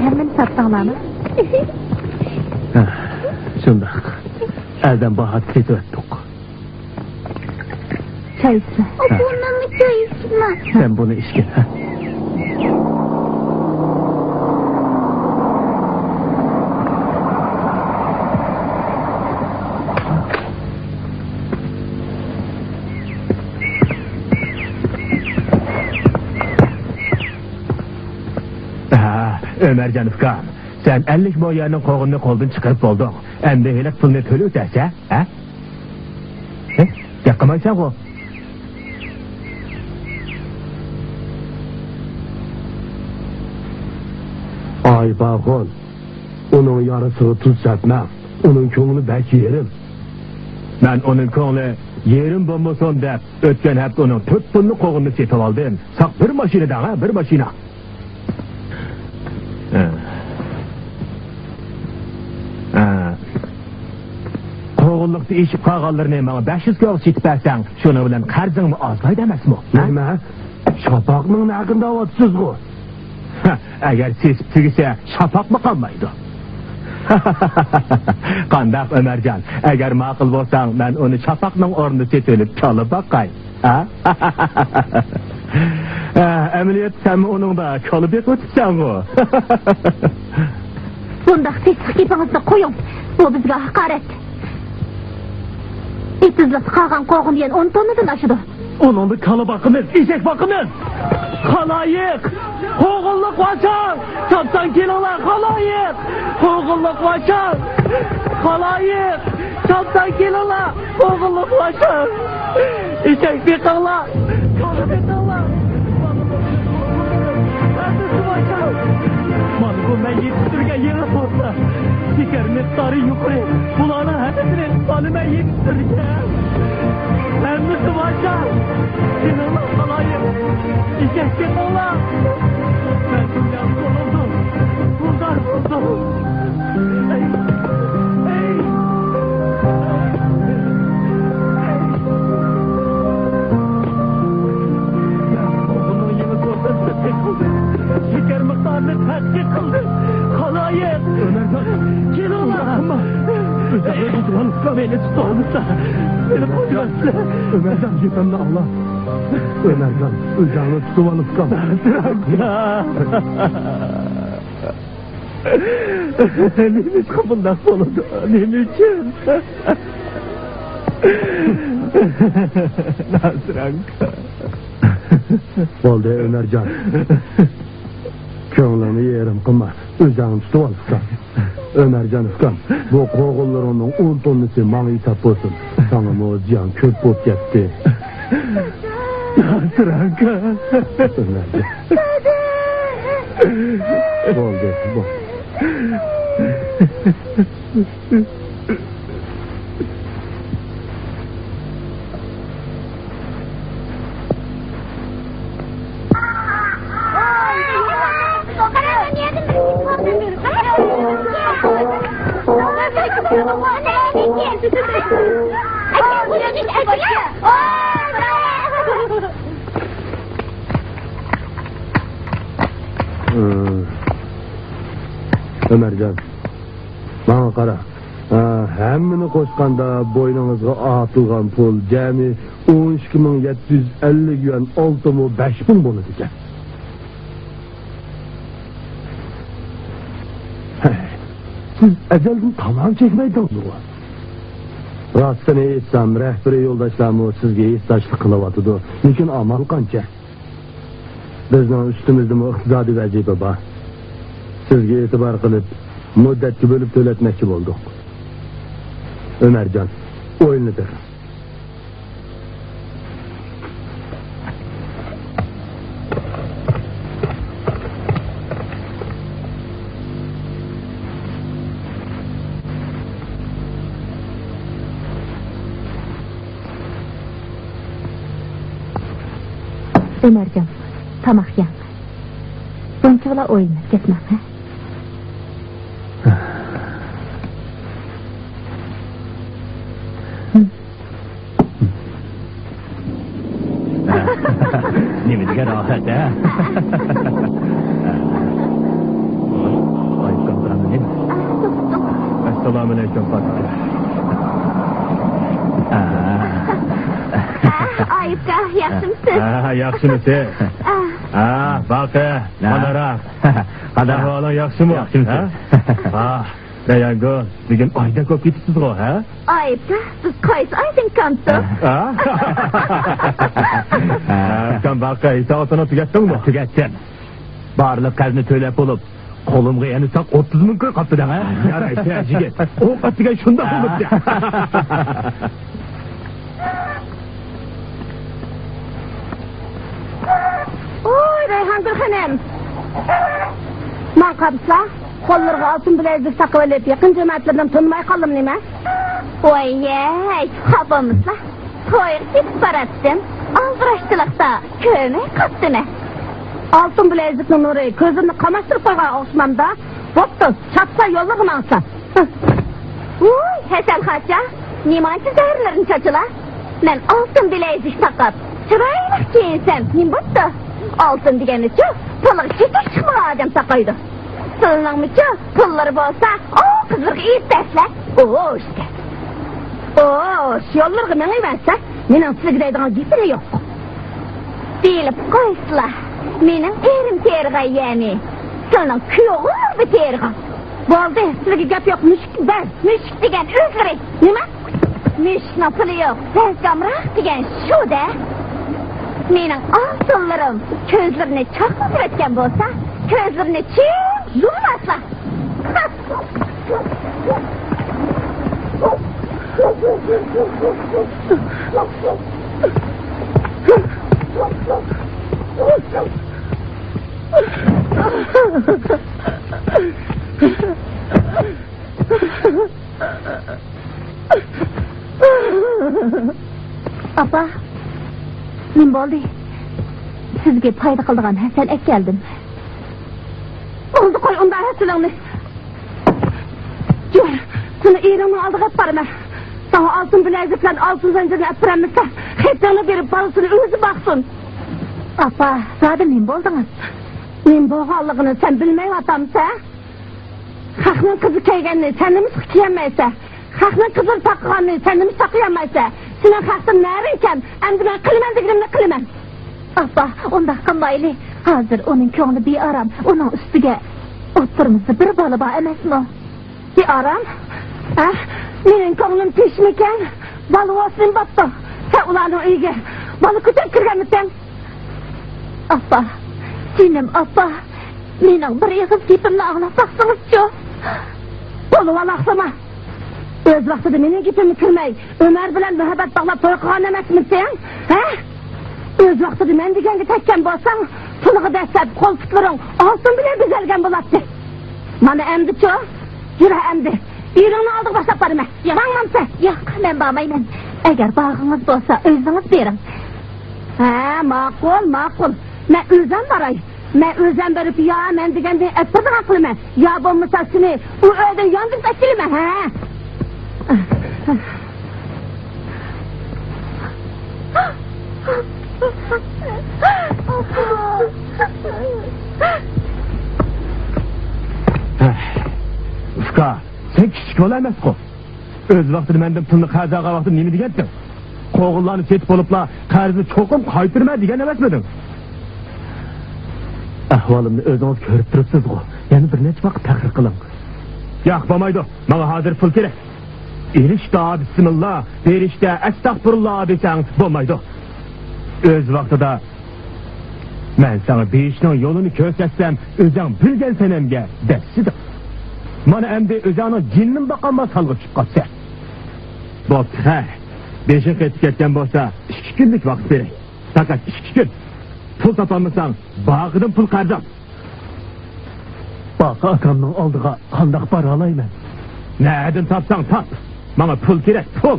Hemen satsanlarını. Şundak. Elden bahat seti öttük. Çay içme. Buna mı çay içme? Sen bunu içkin. Ömercanıfka, sen 50 boyarının qoğununu qoldun çıkarıp oldun. Emde helak pulunu tölü öterse, ha? Yakkamaysan o. Ay bakon, onun yarısını tuz serpmem. Onun köngünü belki yerim. Ben onun köngünü yerim bombason dep, ötken hep onun 4 pulunu qoğununu setip aldım. Sak bir maşinadan ha, bir maşina. Qoğullukta işip qağallarını bana 500 kağıt setip versen, şunu bilen qarzını azlaydı emasmı? Neme? Şapaqның naqında avatsız bu. Eğer sesip tigise şapak mı kalmaydı? Qandaq Ömercan, eğer maqıl bolsan ben onu şapaqның ornunu setilip çalıp bakay. Emniyet sen onun da çalıp ötüpsen o. Bundaq seslik ipinizde koyun. Bu bizge hakaret. İtizlisi kalgan koğun diyen 10 tonnadan aşıdı. Onun kalı bakınız, işek bakınız. Halayık, koğulluk vaşan, çapsan kilolar halayık, koğulluk vaşan, halayık, çapsan kilolar, koğulluk vaşan. İşek bir kala, kalı bir kala. Mana bu men yetiştirgen yeri olsa, diker miktarı yukarı, kulağına hepsini salı men yetiştirgen. Hemmisi başa, kinala kalayım, işek kinala. Ben dünyam konuldum, kurtar buldum. Ey, ey. Bunun yeni sorduğunda tek oldu. Şeker miktarını tetkik kıldı. Kalayım. Ömercan, kinala. Ömercan, oturalım, beni tutalımsa. Beni koyuyorsa. Ömercan, yetemle Allah. Ömercan, ocağını tutuvalıp kal. Neymiş kapından soludu, neymişin? Nasranka. Oldu Ömercan. Köңlüni yerim kılma, ocağını tutuvalıp kal. Ömercan ıskam, bu koğullarının 10 tonnusu bana itap olsun. Sana mı ziyan köp bot gitti. Nasranka. Ömercan. Oldu, bu. Ömercan, bana qara. Hemmini koşkanda boynunuzga atılgan pul cemi 12.750 yuan oldu mu 5.000 bolu diken. Siz ezelden tamam çekmeydiniz mi? Rastını etsem rehberi yoldaşlarımı sizge ihtiyaçlı kılıvatıdı. Lekin amal kança. Bizden üstümüzde mi iqtisadi vazife var. Sizge etibar kılıp müddetli bölüp töletmekçi olduk. Ömercan, oyunudur. Ömercan, tamak yan. Sonçavala oyunu, kesmem, ha? Nimizge rahat, ha? Ayıp kaldıranı değil mi? Esselamualeyküm Fatih. Ayıpka, yaxşımsın? Yaxşımısı. Bakı, kadara. Kadar oğlan yaxşı mı? Yaxşımısı. Dayango, bugün ayda köp getisiz o, ha? Ayıpka, siz qaysi aydın kantı? Sen bakı, itaatını tügettin mi? Tügettim. Barlık qazni tölep olup, kolumga yanısak 30.000 köy kapıdan, ha? Yaraysa, jigit. O kapıdan şunda olup ya. Oy, Reyhan Gülhanem. Man kapsa, kollarga altın bilezik takıvelip yakın cemaatlerden tanımay kalım nime? Oy yey, kapamızla. Toyur tip barattım. Aldıraştılıkta köme kaptı ne? Altın bilezikli nuri közünü kamaştırıp koygan oğuşmamda. Boptu, çatsa yollu gımansa. Uy, Hasan Haça, nimançı zehirlerin çaçıla? Men altın bilezik takıp, çıraylık giyinsem, nim boptu? Altın digeni çö, pılır çekiş çıkmayacağım sakaydı. Sığınan mı çö, pılları bolsa, o kızırgı iyi desle. Oo işte. Oo, yollarga men emassa, mening sizga deydigan gapim yo'q. Bilib qo'ysizlar. Mening erim terg'a yani. Sening kuyoving bir terg'a. Bo'ldi, sizga gap yo'q, mushuk degan o'zgari. Nima? Müşna pulu yok, bezgamrak degen şu de. Mening altınlarım közlerini çakmak üretken bolsa, közlerini çiğ yummasla. Apa, men bo'ldi. Sizga foyda qiladigan hasal ek keldim. Bo'ldi, qo'y unda hasalingni. Jur, seni erimning oldiga borma. Sana altın bileziklen altın zincirle öpüremizse hepsini verip balısını özü baksın. Apa, zaten men boldunuz. Men bu halığını sen bilmeyi atamsa, Hak'nın kızı keygenini kendimiz kıyameyse, Hak'nın kızı takıganını kendimiz takıyamaysa, senin Hak'ın nereyken, endi ben kılımen degrimle kılımen. Apa, onda kılmaylı. Hazır onun köngülü bir aram, onun üstüge oturmuşu bir balı bağ emez mi? Bir aram? Menin köngülüm pişmiken, balı olsun battı. Sen ulanın iyice, balı kütüp kırgamısan. Apa, canım apa, menin bir yığız gipimle ağlap baksınız şu. Dolu valaksama. Öz vaxtıda menin gipimi kırmay, Ömer bilen mühabbet bağlap toyqıgan emes misin? Öz vaxtıda men degenge tekken bolsan, suluğu desep, kol putların altın bile güzelgen bulattı. Mana emdi ço, yürü emdi. Birini aldık başlap barıma. Bağlamsa. Yok, ben bağmayman. Eğer bağınız bolsa, özünüz verin. Makul. Men özüm baray. Men özüm berip ya, men degende etpedin aklıma. Ya bolmasa seni, o öden yandık da silime, Ufka, sen küçük bola emes-ku. Öz vaxtını menden pulni qazaga vaxtı nemi degendin? Qoğullarını setip olupla qarzını çokum qaytırma degen emesmedin? Ahvalımni özünüz körüp turupsiz-ku. Yani bir neç vaqt taqrir qıling. Yoq, bo'lmaydi. Manga hozir pul kerak. Erishda bismillah, berishda astag'firullah desang bo'lmaydi. Öz vaqtida men sana berishning yo'lini ko'rsatsam, o'zing bilgan sanamga depsiz. Mana endi o'zingni jinnin baqanma salg'i chiqib qolsa. Bo'pti, ha. Beshin ketib ketgan bo'lsa, 2 kunlik vaqt bering. Faqat 2 kun. Pul topolmasang, bag'idan pul qarzam. Baqa akamning oldiga qandoq bora olayman? Nereden tapsang tap. Bana pul kerak, pul.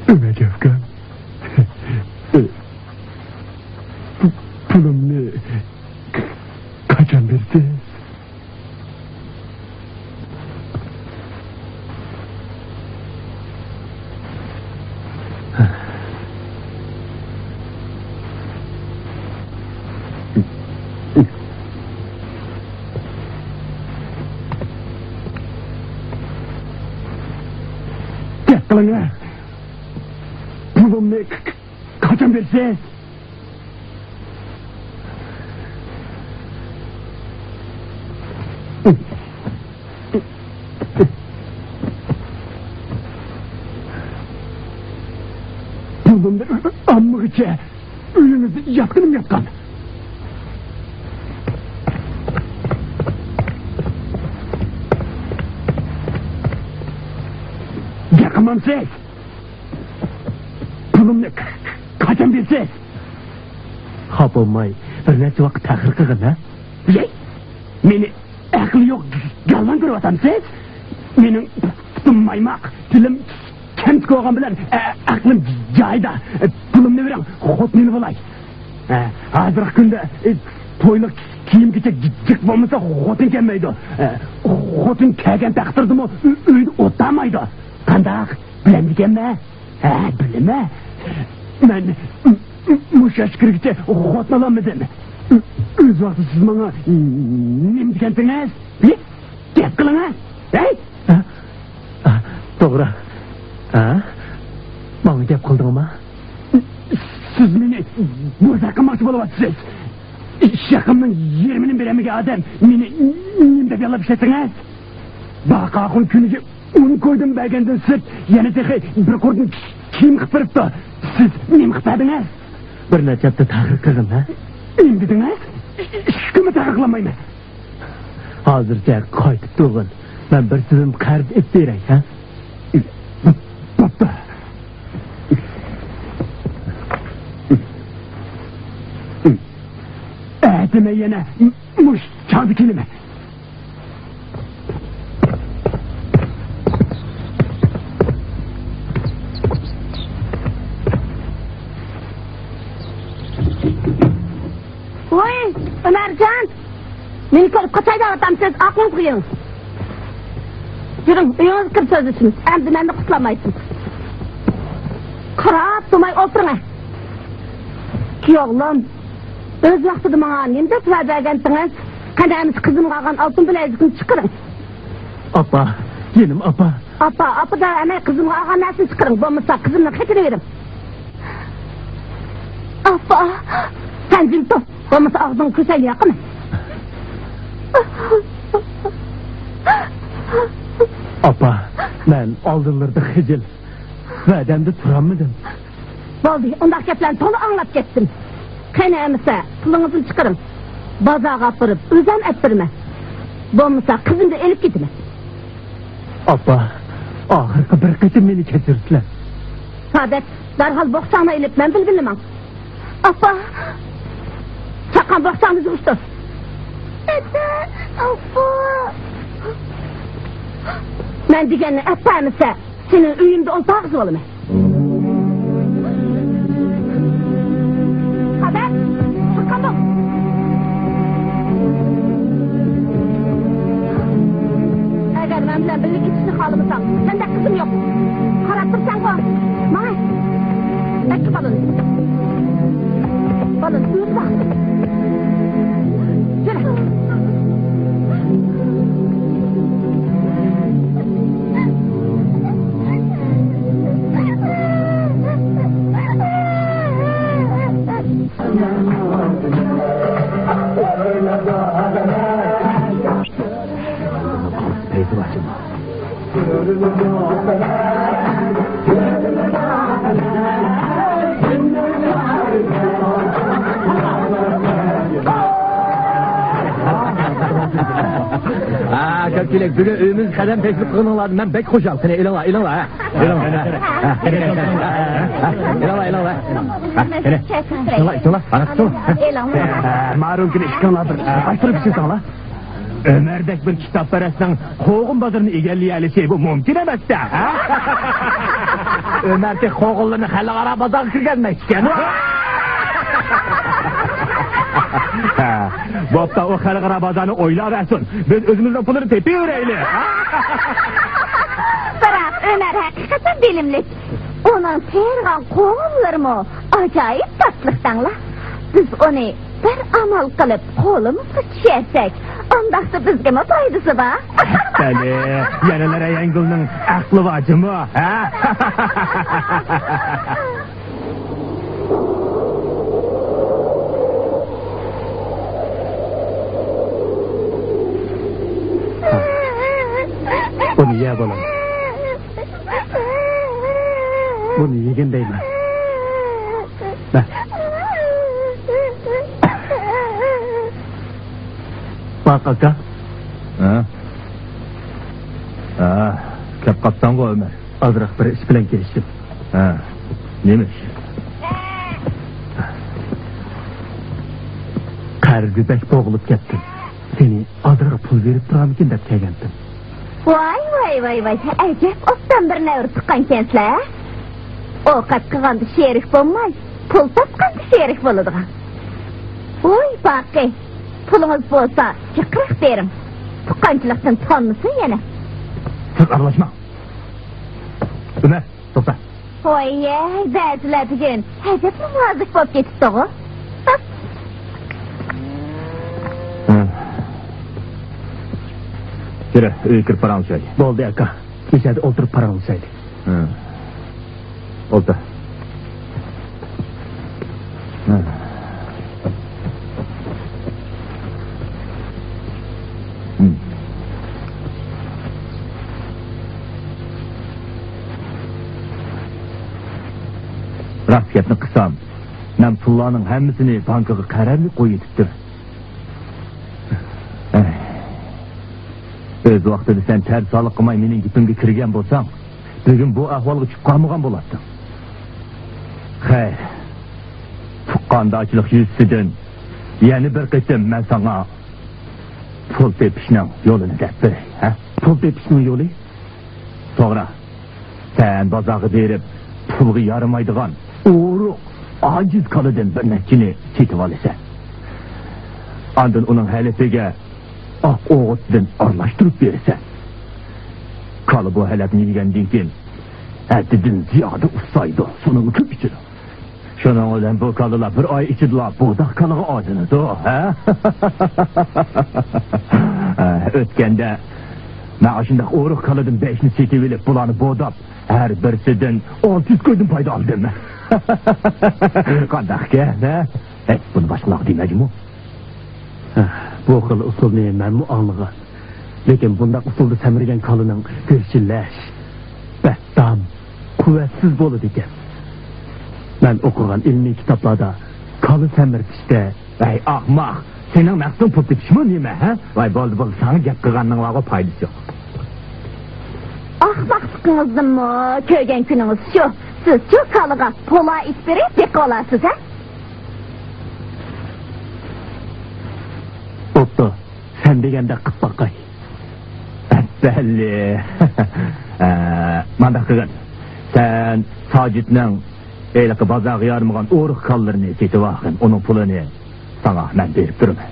Ömer Afgan. Pulumni kaçan verdi? Gel kalın. Pulumni kaçan verdi? Pulumni ammıgıça ölünüzü yatkınım yapkan. Yakamam siz. Pulumni qachon bersiz? Xafa olmay, bir necha vaqt tahir qilgin, ha? Meni aqli yo'q galvan ko'ryapsiz? Mening putim maymoq, tilim kent ko'rgan bilan aqlim joyida. Pulimni bering, xotinini bo'lay. Hozirgi kunda to'yliq kiyim-kechak jiq bo'lmasa xotin kelmaydi. Xotin kelgan taqdirdimi uyda o'tamaydi. Qandaq bilamdiganmi? Bilma. Men mushashkirgacha xotin olamadim. O'z vaqti siz menga nima degansiz? Gap qiling, to'g'ri. Menga gap qildingmi? Siz meni bo'za qilmoqchi bo'lyapsiz. Shaqimning 20 ni beramiga odam meni nima deb yolab ishlasangiz? Baqaqun kuniga un qo'ydim bergandan siz yana bir qo'rqin kiyim qilib turibdi. Siz nima qildingiz? Bir necha hafta tahrir qildim, ha? Nima dedingiz? Hech kimni taqiqlamayman. Hozircha qaytib turg'in. Men bir sizim qarz etib beray, ha? Bo'pti. Deme yana muş çaldı kelime. Oy, Ömercan. Beni ko'rib qachayda otamsiz, aqlingiz qo'ying. Yuring, uyingiz kirib so'zlashimiz. Endi meni qutlamaysiz. Qarab turmay o'tiring. Kuyovlim. Öz vaqtida menga nima deb bergandingiz? Qanday qizim qolgan oltin bilagini chiqaring. Apa, yenim apa. Apa da ana qizim qolgan narsani chiqaring. Bo'lmasa qizimni qaytarib bering. Apa, sen jim tur. Bo'lmasa og'zing ko'sayga yaqin. Apa, men oldinlarda xijil. Va'damda turamidim. Bo'ldi, unda gaplarni to'liq anglab ketdim. Qanamisa, pulingizni chiqaring. Bozorga borib, o'zim ayttirma. Bo'lmasa qizimni elib ketma. Apa, oxirgi bir qatim meni kechirsizlar. Sadat, darhol boqsangni elib men bilmayman. Apa, chaqan boqsangizni ustoz. Apa. Men deganni aytmasa, sening uyingda o'ltog'iz bo'laman. Sadat, chiqaboq. Agar men bilan birga ketishni xohlamasang, senda qizim yo'q. Qarab tursan-ku. Mana. Bekki qolin. Qolin, yursa. Yur. Köpçülük, bugün öyümüz kadem teşvik kılınlardı. Ben pek hoşal. Seni ilala. İlala. Marunkin işkanladır. Açtırıp siz ala. Ömer'dek bir kitap veresden Qoğun bazarını egelliye şey bu mümkün emez de. Ömer tek Qoğunlarını halkara bazar kırganmak iken. Bu hafta o halkara bazarını oyla versin. Biz özümüzden pulunu tepi öreyle. Bırak Ömer hakikaten bilimlik. Onun tergan Qoğunları mı? Acayip tatlılıktanla. Biz onu bir amal kılıp kolumuzu çiğersek, ondaksa bizge mi faydası var? Beni, yanelere yengilinin aklı vacı mı? Bunu ye bulalım. Bunu yegin değil mi? Bak. Bak aka. Kep kaptan ko Ömer. Azırak bir iş bilen geliştim. Neymiş? Qarzi bek boğulup ketdim. Seni azırga pul verip duramıkin dep kelgendim. Vay, acep ostan bir nevr tıkkan kensler. Okat kıgandı şerif bolmay, pul tapkandı şerif boluduğun. Oy bakı, pulunuz bolsa çıkırık derim. Tıkkancılıktan tonlusun yana. Siz arlaşma. Ömer, topla. Oy bazılar bugün acep namazlık bop getipti o. Yürü, öykür paranı söyle. Boldu yaka. Geçerdi oturup paranı söyle. Oldu. Rast gapni qilsam, men pullarning hammasini bankaga qarorli qo'yib yetibdim. Öz vaqtida sen ters soliq qilmay mening gipimga kirgan bo'lsang, bugun bu ahvolga tushib qolmagan bo'larding. Xayr. Tuqqandachilik yuzasidan yana bir qitim men sana pul tepishning yo'lini deb beray, ha? Pul tepishning yo'li? To'g'ri. Sen bozorga berib, pulga yaramaydigan o'ruq, ojiz qolidan bir nechini setib olasan. Ondan uning halifiga oq o'g'itdan aralashtirib berasan. Qoli bu halabni yegandan keyin haddidan ziyoda usaydi, suning ko'p ichidi. Shuning bilan bu qolilar bir oy ichida buğdaq qoliga ojinadi, ha? O'tganda men shunday o'ruq qolidan 5ni setib olib, bularni bo'dab, har birisidan 600 ko'ydim foyda oldim. Qandaqka, ha? Buni boshqaloq demaymi? Bu xil usulni menmi anlagan. Lekin bundaq usulda samirgan qolining tirchillash, battam, quvvatsiz bo'ladi ekan. Men o'qigan ilmiy kitoblarda qoli samirtishda, "Ey ahmoq, sening maqsading pul tepishmi nima, ha? Voy bo'ldi, sana gap qilganning vaqo foydasi yo'q." Ahmoqsizmi? Ko'rgan kuningiz shu. Siz shu qoliga pula istirib deb qolasiz, ha? Otto, sen deganda qilib boqay. Belli. Manda qilgan. Sen Sajidning eyliqi bozorga yarmagan o'ruq qollarini setib olgin. Uning pulini sana men berib turaman.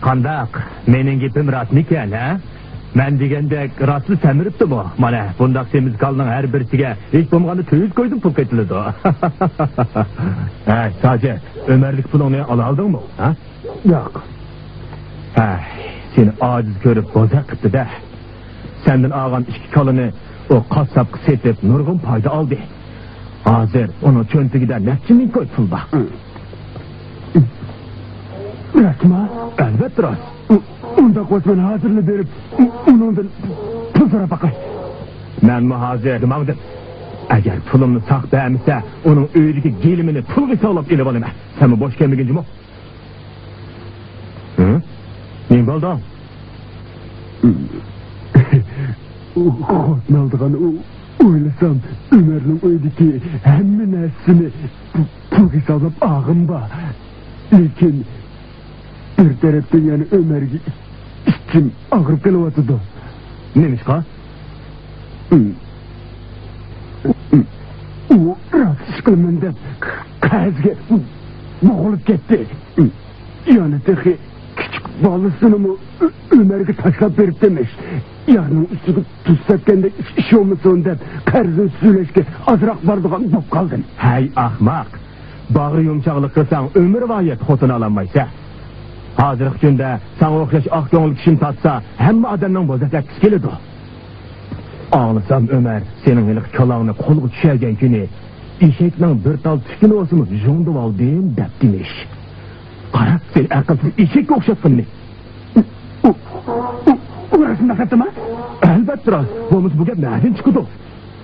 Qandaq, mening gapim rostmikan, ha? Men degandek rostli samiribdi-mi? Mana bundaq semiz qalning har birisiga hech bo'lmaganda 200 qo'ydim pul ketiladi. Ha, Sajid, Ömerlik pulini ola oldingmi, ha? Yo'q. Ha, seni ojiz ko'rib bozor qildi-da. Sendan olgan 2 qalini o qassobga setib nurg'un foyda oldi. Hozir uni cho'ntagida necha ming qo'y pul bor. Rastmi? Albatta rost. Unda qo'shman hozirli berib, undan pul so'rab boqay. Men hozir demoqdim. Agar pulimni saqlamasa, uning uyidagi gelimini pulga solib elib olaman. Sen bosh kelmaganjimi? Men bo'ldi. Naldıgan o'ylasam, Ömerning uyidagi hamma narsani pulga solib og'imba. Lekin bir tarafdan yani Ömer'ge içim ağrıp kelavatdı. Neymiş ka? O rahatsız kılmından kazga boğulup gitti. Yani tehi küçük balısını mı Ömer'ge taşlap verip demiş. Yarının üstüne tutsakken de iş olmasın dep karzın söyleşke azrak vardıgan bop kaldın. Hay ahmak. Bağrı yumşaqlık kılsan ömür vayet xotunu alamaysa. Hozirgi kunda sana o'xshash oq ko'ngil kishini topsa, hamma odamning bo'zak keladi. Ağlasam Ömer, senin ilik çalağını kolgu düşergen günü, eşeknin bir tal tükünü olsun jondu aldığım dep demiş. Qarab, sen akılsız eşek okşattın ne? Orasını da mı? Elbette rast, bulmuş bu gep nereden çıkıdı?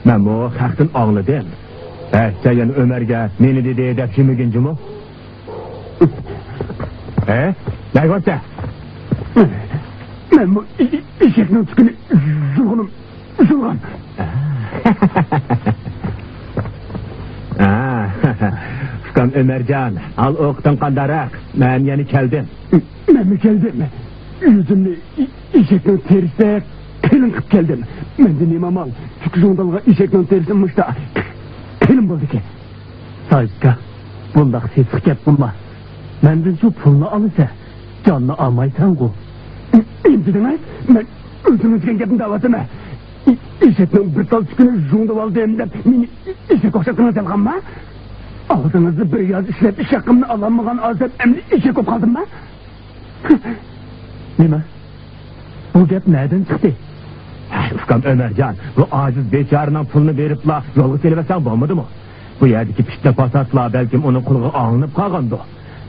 Ben bu haktın ağladım. Sen Ömer'ge meni dedi edep şümügüncü mü? Ne görse? Ben bu eşeknin tükünü zulgunum. Fıkan Ömercan, al oqtan qandarak, ben yeni keldim. Ben mi geldim? Yüzümle eşeknin terisi kelin kıp geldim. Ben de neyim amal, çünkü zondalığa eşeknin terisi mışta kelin buldu ki. Sayıska, bundak sesik gep bulma. Mendin şu pulunu alırsa, canını almaysan bu. İmdidin ay, ben özünüzgen gepin davatına. Eşeknin bir tal tükünü zonda aldığım da beni eşek okşattınız elgan mı? Ağzınızı beyaz işlep iş hakkımını alanmağın azap emni eşek op kaldın mı? Nima? Bu gep nereden çıktı? Ufkam Ömercan, bu aciz beçarından pulunu verip la yolgu selivesen olmadı mı? Bu yerdeki pişte pasatla belki onun kuluğu alınıp kalgandı.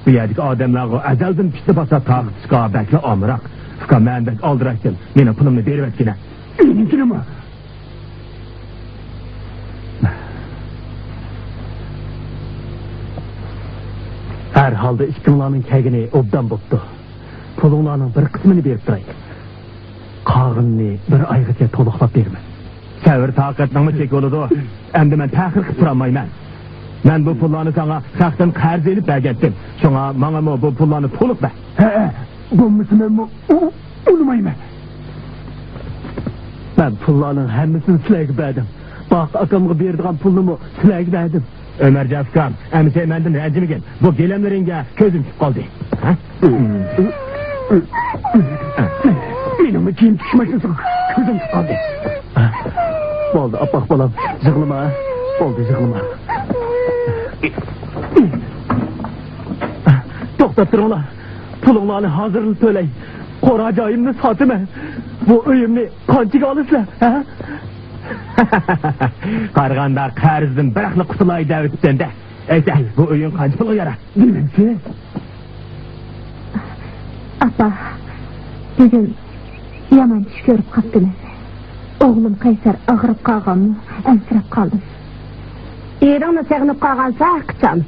Bu yerdeki adamlar ezelden pişte pasat tağıt çıka belki amırak. Ufkam ben belki aldıraktım, yine pulunu verip etkine. Benimkine mi? Her halde işkinlarının kegini obdan boptu. Pulunlarının bir kısmını berip durayım. Kağınını bir aygıca toluqlap berme. Sevir taqatnamı çek oludu. Endi men tahir qıp turamayman. Men bu pullarını sana saqtan qarz elip bergettim. Şoňa maňa bu pullarını toluq ber. Bu musun unumayım. Ben pullarının hemmisini silerge berdim. Bak akamga berdigan pulnumu silerge berdim. Ömer Cafkan, emse mendin rencimigen. Bu gelemleringe közüm çık kaldı. Benim kiyim düşmesin, közüm çık kaldı. Oldu apak balam, jığılıma. Oldu jığılıma. Toxtattırыңlar. Pulunlarını hazırlı söyley. Koracayımını satıma. Bu öyümni kançıga alısla. Qarğanda qarzdın bıraklı kutulayı da ötsen de. Eyse bu öyün kançı pulu yara. Bilmem ki. Apa, bugün yaman tuş görüp kaptınız. Oğlum Kaysar ağırıp kalganını ensirip kaldım. Eranı seğinip kalgansa akçam.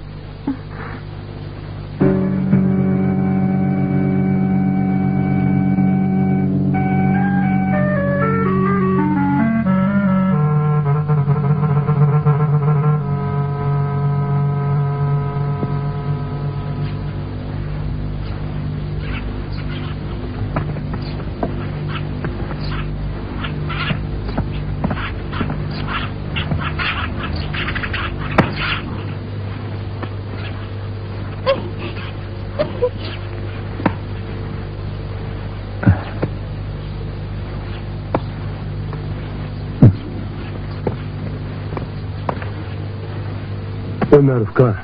Ömer Ufka,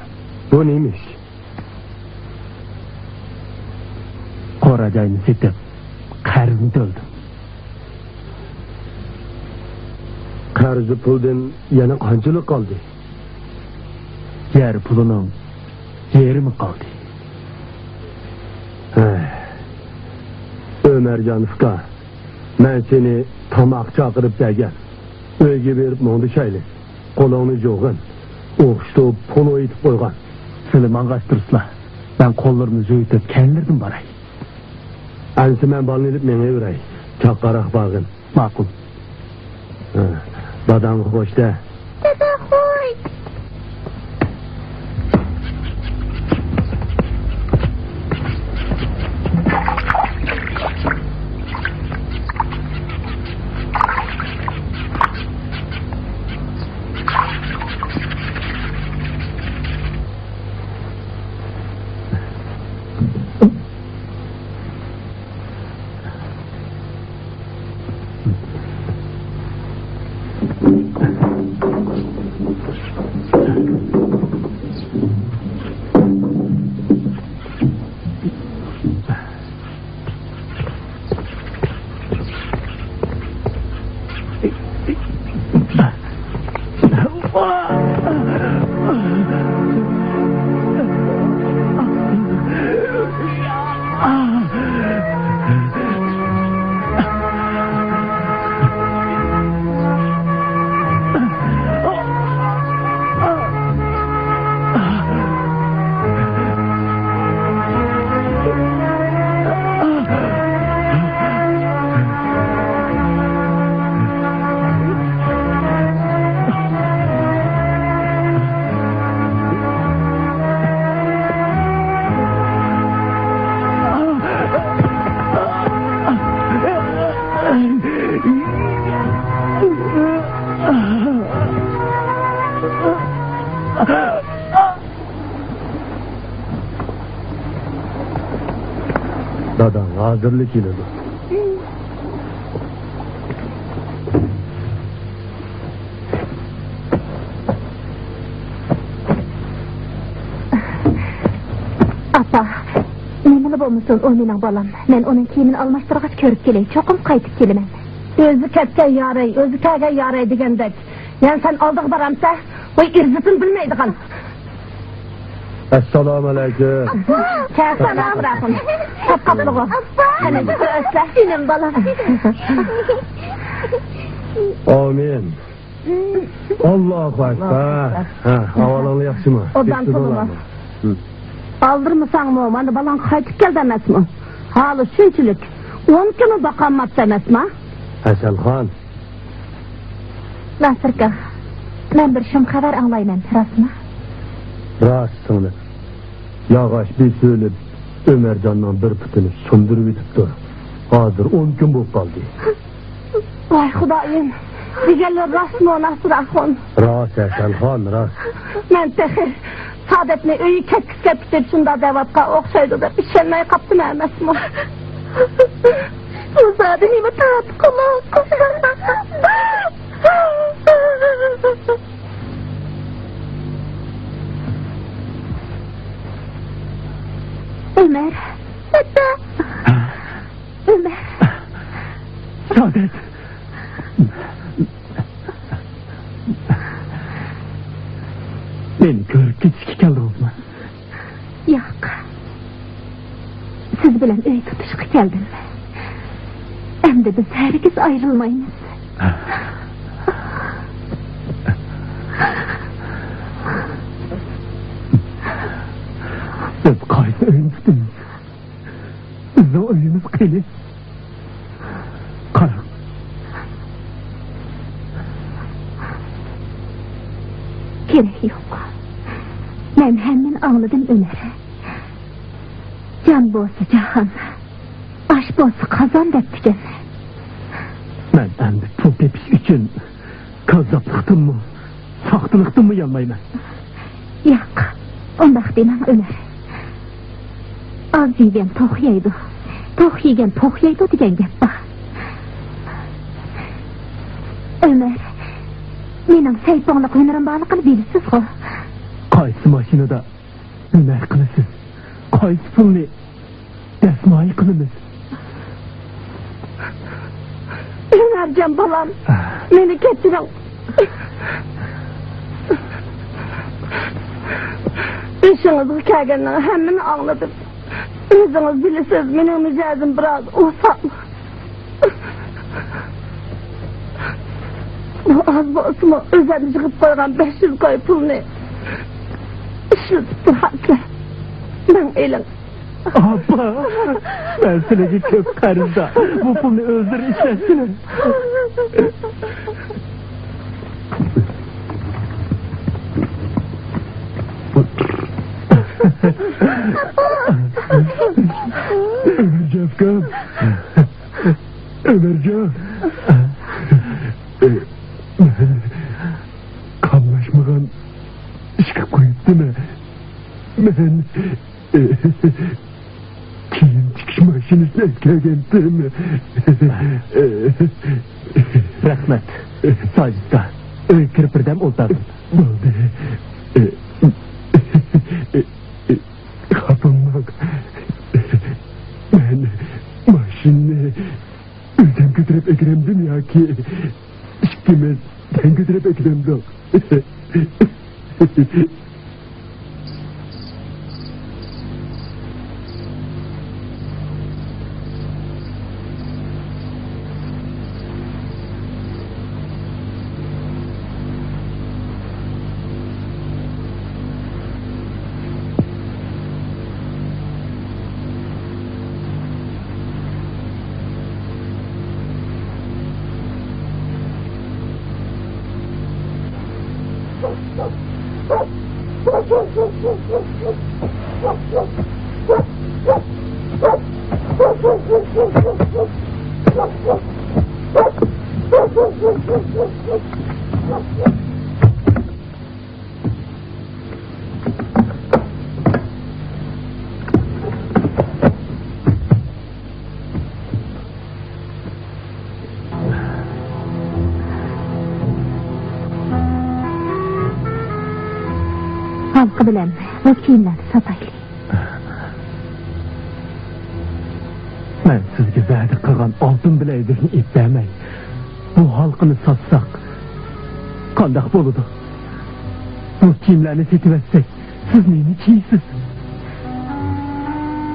bu neymiş? Koracayını setip, qarzını döldüm. Qarzı puldan yana qanchalık kaldı? Yer pulunun yeri mi kaldı? Ömercan Ufka, ben seni tamak çakırıp dergen. Öyge verip mondu şaylı. Kolağını joğun. Oğuştu pulu itip koygan. Süleyman kaçtırsla. Ben kollarımı zöytüp kendirdim baray. Ansı men balını edip mene yüray. Çakkarak bağın. Makul. Dadam hoşta. Dada hoy. hazırlık iledi. Apa, memnun olmuşsun o menin balam. Ben onun kiyimini almaştırğaç körüp geley, çokum kaytıp gelimen. Özü ketke yaray, özü kege yaray degendek. Yani sen aldık baramsa, o irzitini bilmeydi kan. Assalamu alaikum. Çağırsana bırakın. Çok kaplığı. Hani ösle. Benim balam. Amin. Allahu Ekber. Ha, havalanı yaxşı mı? Odan tuluma. Aldırmasan mı? Hani balan kaytıp gel demez mi? Halı şunçülük. 10 günü bakanmaz demez mi? Hasanxon. Nasırka, ben bir şum haber anlayman, rasmı? Rast sığınıp. Yağaç bir söylep, Ömercan'dan bir pıtını sundurup bitipti. Hazır 10 gün bulup kaldı. Vay Xudayım. Digerler rast mı nasıl akon? Rast Hasanxon, rast. Men tehi. Saadetini öyi ketkisle pitip şunda devatka okşaydı da bir şenmeyi kaptım emez mi? Bu zadeni mi taat kulak? Ömer. Ömer. Saadet. Beni görüp geçki geldi olma. Yok. Siz bilen öy tutuşku geldim. Hem de biz herkes ayrılmayınız. Biz kaydı öyümüzdeniz. Biz de öyümüz kıylı. Karan. Gerek yok. Ben hemen anladım Ömer'i. Can boğası cahan. Baş boğası kazan deptigen. Ben endi pul tepiş için kazzaplıktım mı, sahtılıktım mı yanmayman. Yok. Ondak demem Ömer. Az yiygen toh yeydi. Toh yiygen toh yeydi degen gep bak. Ömer. Menin seyponluk hünerim bağlıkını bilisiz o. Kaysı maşinada hüner kılısız. Kaysı pulni desmayı kılınız. Ömercan balam. Beni getirin. İşiniz hikayenden hemen anladım. Özünüz bilirsiniz benim mücazım biraz usam. Bu az boğazıma özel çıkıp koygan 500 koy pulunu işletip durarsa ben elim. Abba, ben seni köp karımda bu pulunu öldür işletsin. Ömercan, Ömercan. Kanlaşmadan işe koyup değil mi? Ben kiyim çıkış maşinesine geldim. Rahmet. Sacit'ta öyle kırpırdam oltadım. Oldu. Kapılmak. Ben maşinini özden götürüp ekremdim ya ki işkimez ben götürüp ekremdim. hakkı bilen bu kiyimleri sataylı. Ben sizge vədi qılğan altın biləydirini ipləmək. Bu halkını satsak qandaq boludu. Bu kiyimlerini setivetsek siz neyini kiysiz?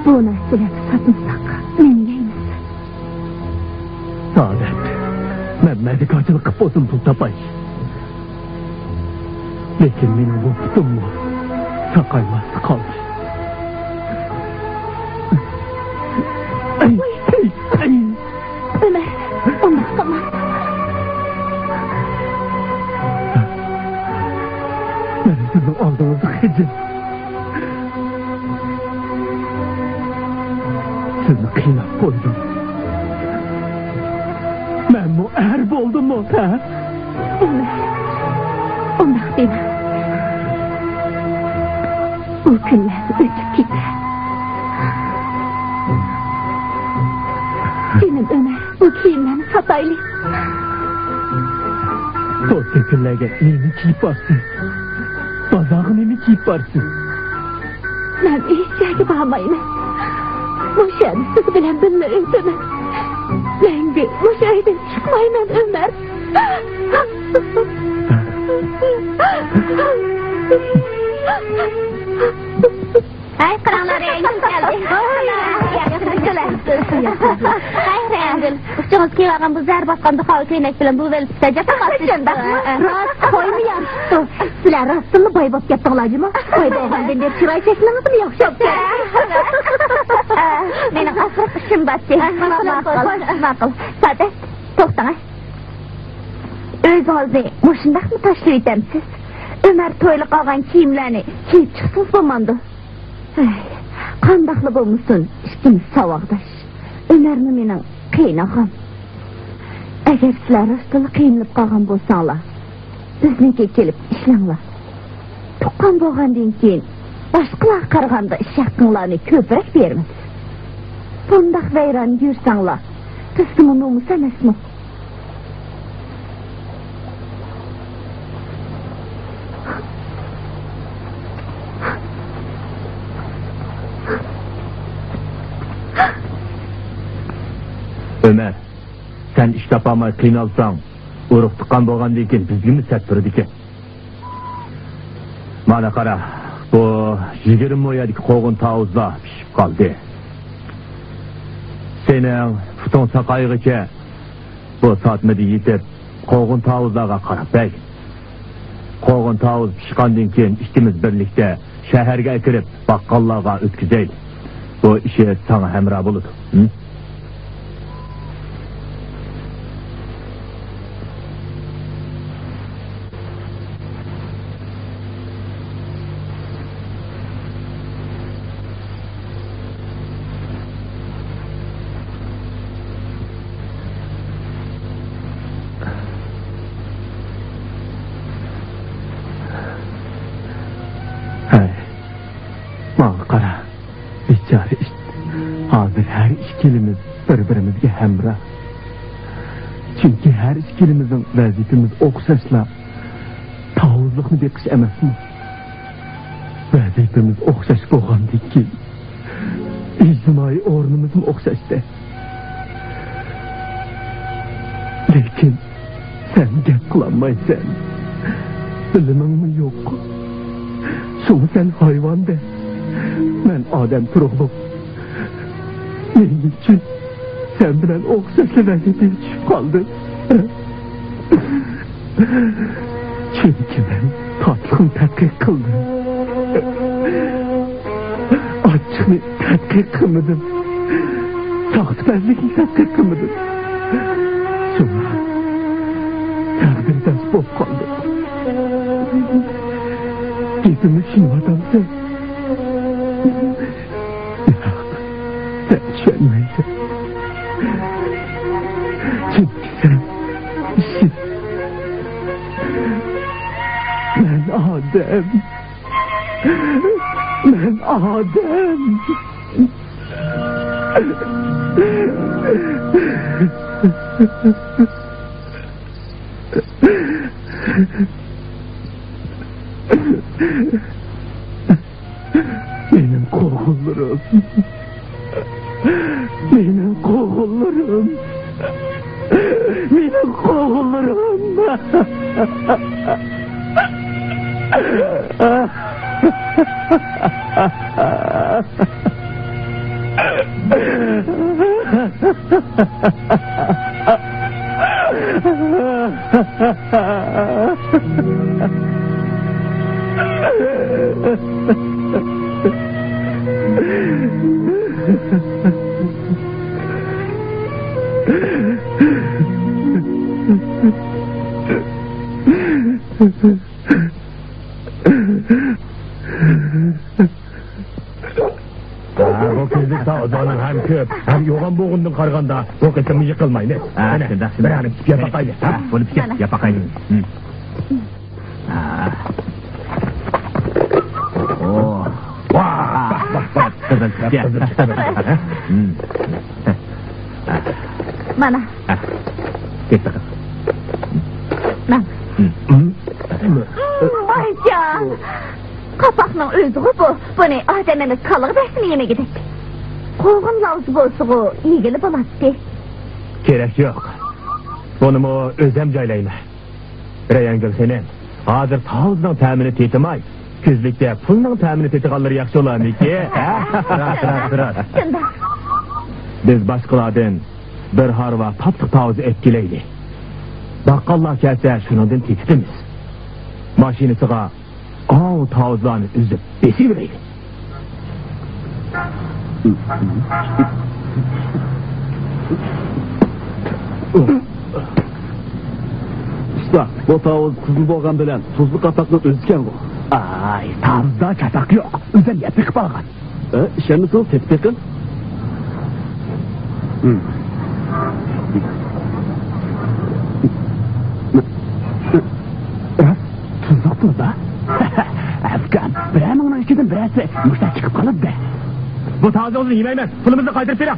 Bu nəhsiləti satmışsak, meni yeyiniz. Saadet, mən medikacılık bozum pul tapay. Lekin benim bu putum mu? Sakayması kaldı. Ömer, ondan kalmaz. Ben sizin aldığınızı hecim. Sizni kıynap koydum. Ben bu erb oldum mu? Ha? Ömer, ondan deme. Bu günler ötüp gider. Senin Ömer bu kiyimlerini sataylı. Sosyetillerde neyini kiyip varsın? Bazağı neyini kiyip varsın? Ben hiç yerde bağmayım. Bu şeyden siz bilen bilmiyorum Ömer. Ben de bu şeyden çıkmayayım Ömer. Ay krallar Engin geldi. Ay Engin. Uçağız ki ağam bu zər basqanda xalı köynek bilen bu velipsizə jatamazsın. Rast koymayam. Sizler rastını baybap yaptığılacı mı? Bayda oğan ben de çıray çekmeniz mi yoksa? Benim asırıp işim battı. Makıl. Saadet, toxtana. Öz ağzı muşundaq mı taşlı edemsiz? Ömer toylu qalğan kiyimlerini kiyip çıksız zamandı. Qandaqlı bulmuşsun, işkimiz savaqdaş. Ömer'ni menin qıynağım. Eğer sizler rastını qıyınlıp qalğan bolsаңlar, bizninki kelip işlanglar. Tuqqan bolğandan keyin başqalar qarğanda iş haqqınlarını köprək vermez. Bundaq veyran yursaңlar, tüstümü nomus emasmı? Ömer, sen iş tapamay qiynalsan, uruq tuqqan bolğandan keyin bizga mi sat turdi ekan? Mana qara, bu 20 moyadagi qo'g'in tavuzda pishib qoldi. Sening putung saqaygicha bu sotmidi yetib, qo'g'in tavuzlarga qarab bak. Qo'g'in tavuz pishgandan keyin ikkimiz birlikda shaharga kirib, baqqallarga o'tkazaylik. Bu ishi sana hamroh bo'ladi. Qara, bichara ish. Hozir har ikkimiz bir-birimizga hamroh. Chunki har ikkilimizning vazifamiz o'xshashla tavuzliqni beqish emasmi? Vazifamiz o'xshash bo'lgandan keyin ijtimoiy o'rnimizmi o'xshashda. Lekin sen gap qilolmaysan. Bilimingmi yo'q? Şunu sen hayvan de. Ben Adem turuqluq. Benim için sen bilen oxşaşlı vəziyyətə düşüb qaldım. Çünkü ben tatlığını tədqiq qıldım. Açığını tədqiq qılmadım. Saxtbazlıqını tədqiq qılmadım. Sonra təqdirdən boz qaldım. Gözümü şunu adamsın. Sen düşenmeysen. Çünkü sen işin. Ben Adem. Ben Adem. qo'g'illarım. Mening qo'g'illarım. Mening qo'g'illarım. Bu kızlık tağızanın hem köp, hem yoğan boğundun karganda, bu kısmı yıkılmayın. Bir hanım yapakaylı. Bunu yapakaylı. Bak. Mana. Git bakalım. Mana. Vay can. Kapakның özü bu. Bunu adamımız kalığı besini yeme gidip. Qoğun lavzı bolsu bu, ilgili bulatdı. Gerek yok. Bunu mu özem caylayma. Reyangil senin. Hazır tağızdan təmini tetimay. Küzlükte puldan təmini tetiqalları yaxşı olan ki. Sıra. Şunda. Biz başqaladın bir harva taptıq tağızı etkileyli. Baqqallah kelse şunundan tetitimiz. Maşinisiga av tağızlarını üzüp besi bileyli. Usta, bu tavuz tuzlu bolgan bilen tuzlu kapaklı özken bu. Ay, tağızda çatak yok. Üzen yepik balgan. İşemisi ol tepkikin? Tuzluklu da. Afgan, biramının içinden birası yükselt çıkıp kalıp da. Bu tağızı olsun yemeymez. Pulumuzu kaydırıp verim.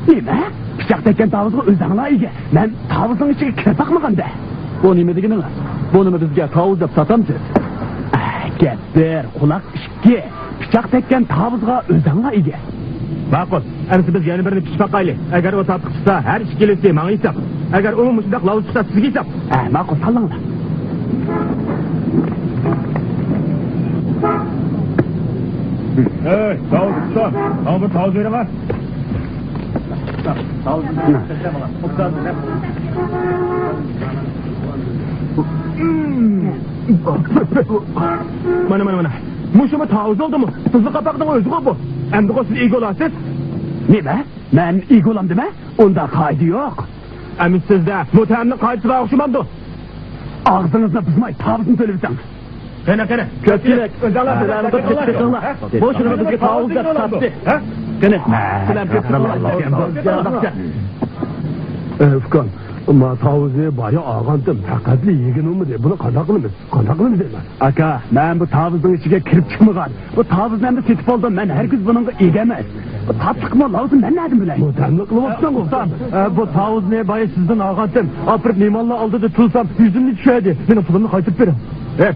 Nime? Bıçak tekken tağızı özanla iyge. Ben tağızın içine kirpak mı kandı? Bu nime degini lan? Bunu mu bizge tavuz yap satamsız? Gep bir, kulak işki. Bıçak tekken tağızga özanla iyge. Bak ol, emsi biz yeni birini pişmek kaylı. Eğer o tatlı çıksa her iş gelirse bana isap. Eğer onun muşudak lavuz çıksa sizge isap. Bak ol, sallın da. Hey, tavuz usta. Ama bu tavuz veri var. Tavuz usta. Mana. Muşuma tavuz oldu mu? Tuzlu kapaktan özü bu. Emdi o siz iyi olasınız. Ne be? Ben iyi olam deme? Onda kaydı yok. Emin sizde muhtemelen kaydıcılığa okşumandı. Ağzınızla bızmay tavuzunu söylemişsiniz. Kene. Kötülük. Özellikle tepkikinler. Boşuna bizge tavuz yap sattı. Kene. Selam kötülük. Öfkan. Ama tavuzu bayağı ağandım. Hakikatli yegin olmadı. Bunu kandakılımız deyler. Aka, ben bu tavuzun içine kirip çıkmagan. Bu tavuzun hem de setip oldum. Ben herkes bunun egemez. Bu tat çıkma lazım ben nedim bile. Bu tanrıklı olsun kustam. Bu tavuz ne bayağı sizden ağandım. Apırıp limanla aldı da tulsam yüzümü düşerdi. Benim pulumu kaytıp verim.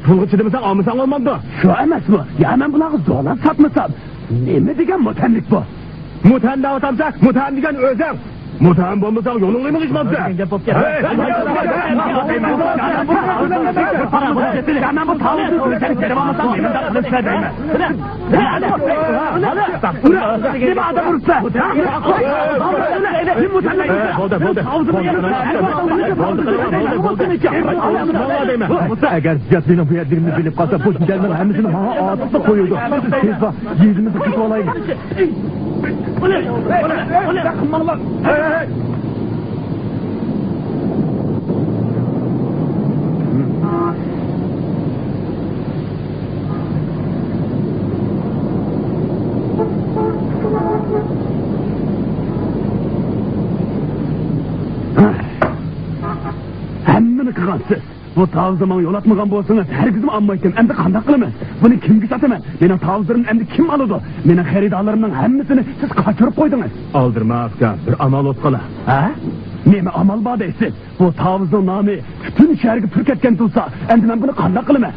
Pulgu çidimisen almasan olmadı. Şu emez bu. Ya hemen bulağı zorla satmasam. Ne mi degen mutenlik bu? Muten dağıtamsak, muten degen özem. Muhtemelen bombasal yolunu mu düşmezse? Hemen bu tavuğu seni telefonlasam yeminden kılıç vermeyme. Kim adam vursa? Kim muhtemelen? Eğer ziyadlığının bu yerlerini bilip kalsa boş mücadelerin hemizini bana ağatıkla koyuyordu. Siz var, yiğidimizi kısa olayım. Hemmini kıgansız. Bu tavuzdan yol atmagan bolsanız herkesimi anmaydım. Hem de kandak kılımız. Bunu kimgi sataman? Benim tavuzlarım hem de kim alıdı? Benim xeridalarımın hemmisini siz kaçırıp koydunuz. Aldırma Afgan, bir amal otkala. Ha? Neme amal badaysiz? Bu tavuzun namı bütün şehirgi Türk etken tulsa, hem de ben bunu kandak kılımı.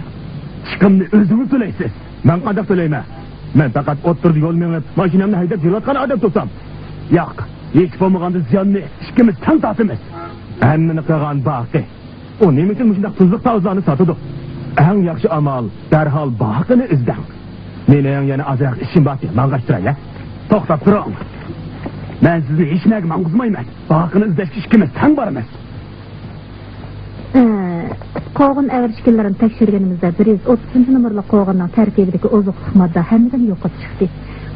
Çıkımını özünüz söyleysiz. Ben kandak söyleyme. Ben fakat oturdu yol menip, maşinamni haydap yürüyatkan adam tutsam. Yok, hiç bolmagandı ziyanını işkimiz tan tatımız. Emmini kıgan bakı. O nemetin müşündak tuzluk tavzanı satıdı. En yakşı amal, derhal bakını izden. Meleğin yani azırak işim batı, mangaştıray ya. Toktap durun. Ben sizni hiç nägman kızmayman. Bakını izdeşki işkimiz tan barımız. Qoğun əvərişkillerini tekşirgenimizde 130 numaralı qoğundan terkibideki ozuqluq madda hemiden yoqa çıktı.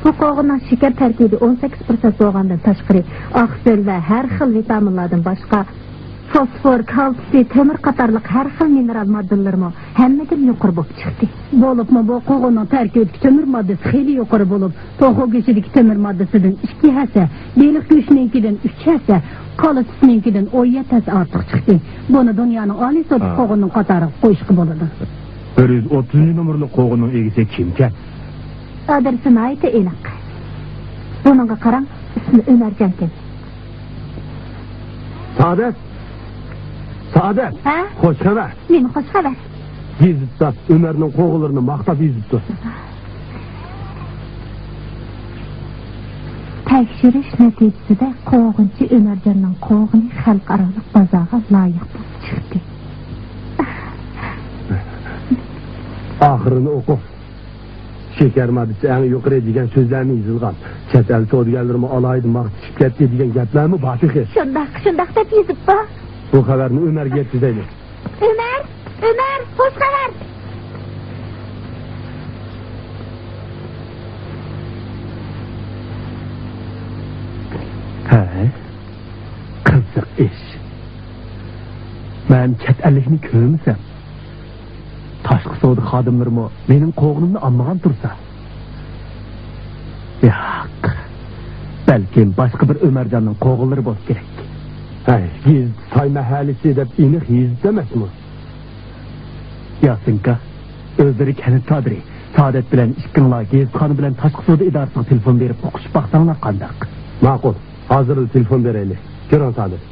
Bu qoğundan şeker terkibi 18% boğandan taşqiri, aqsel ve her xil vitaminlardan başka fosfor, kalsiy, temir qatarlıq her xil mineral maddelerimi hemiden yuqori bo'lib chiqdi. Bo'libmi bu qo'g'onning tarkibidagi temir moddasi xeyli yuqori bo'lib, to'g'ri go'shtidagi temir moddasidan 2 hassa, beliq go'shtininkidan 3 hassa, qolisinikidan 17 hassa ortiq chiqdi. Buni dunyoning oliy sudi qo'g'onning qatoriga qo'yishga bo'ladi. 130 numaralı qoğunun egisi kimken? Adresini aytı aniq. Bununla qarang, ismi Ömercanken. Saadet. Saadet. Ha? Hoş haber. Nemi hoş xabar? Yezipta Ömer'nin qoğularını maqtab yezipti. Tekşiriş neticesinde qoğunchi Ömercanning qo'g'ini xalqarалық bazaga loyiq bo'lib chiqdi. Ahırını oku. Şeker maddesi en yukarı degan sözlerini yazılgan. Chet el savdogarlarimi alaydı maqtishib ketdi degan gaplarmi batiqi. Shundaq deb yozibdi. Bu xabarni Ömerga yetkazaylik. Ömer, hoş xabar. He, kızık iş. Ben chet ellikni ko'rmisam, tashqi savdo xodimlarimi mening qo'g'inimni olmagan tursa. Yo'q. Balkim boshqa bir Ömercanning qo'g'inlari bo'lishi kerak. Hay, giz say mahallesi deb iniq yezib emasmi? Yasinka, o'zlari kanit tadri. Saadet bilan ikkinlar gezxona bilan tashqi savdo idorasiga telefon berib o'qishib baqsanglar qandaq. Ma'qul. Hozir telefon beraylik. Ko'ring Saadet.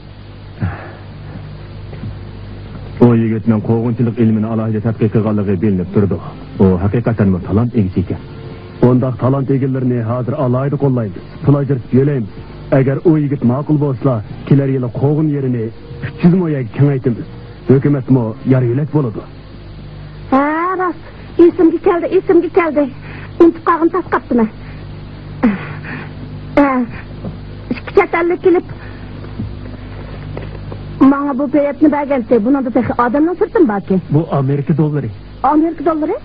O yigitning qo'g'inchilik ilmini alohida tadqiq qilganligi bilinib turdi. O haqiqatan talant egisi ekan. Ondaq talant egillarini hozir alohida qo'llaymiz. Pul ajratib yo'laymiz. Agar o yigit ma'qul bo'lsa, kelar yili qo'g'in yerini 300 mo'yaga kengaytimiz. Hukumatmo yar yo'lak bo'ladi. Ha, rost. Esimga keldi. Intiqog'im tasqaptimi? İki çatallık gelip bana bu peyetini bergense bunun da tek adamla sırtım baki. Bu Amerika dollari. Amerika dollari?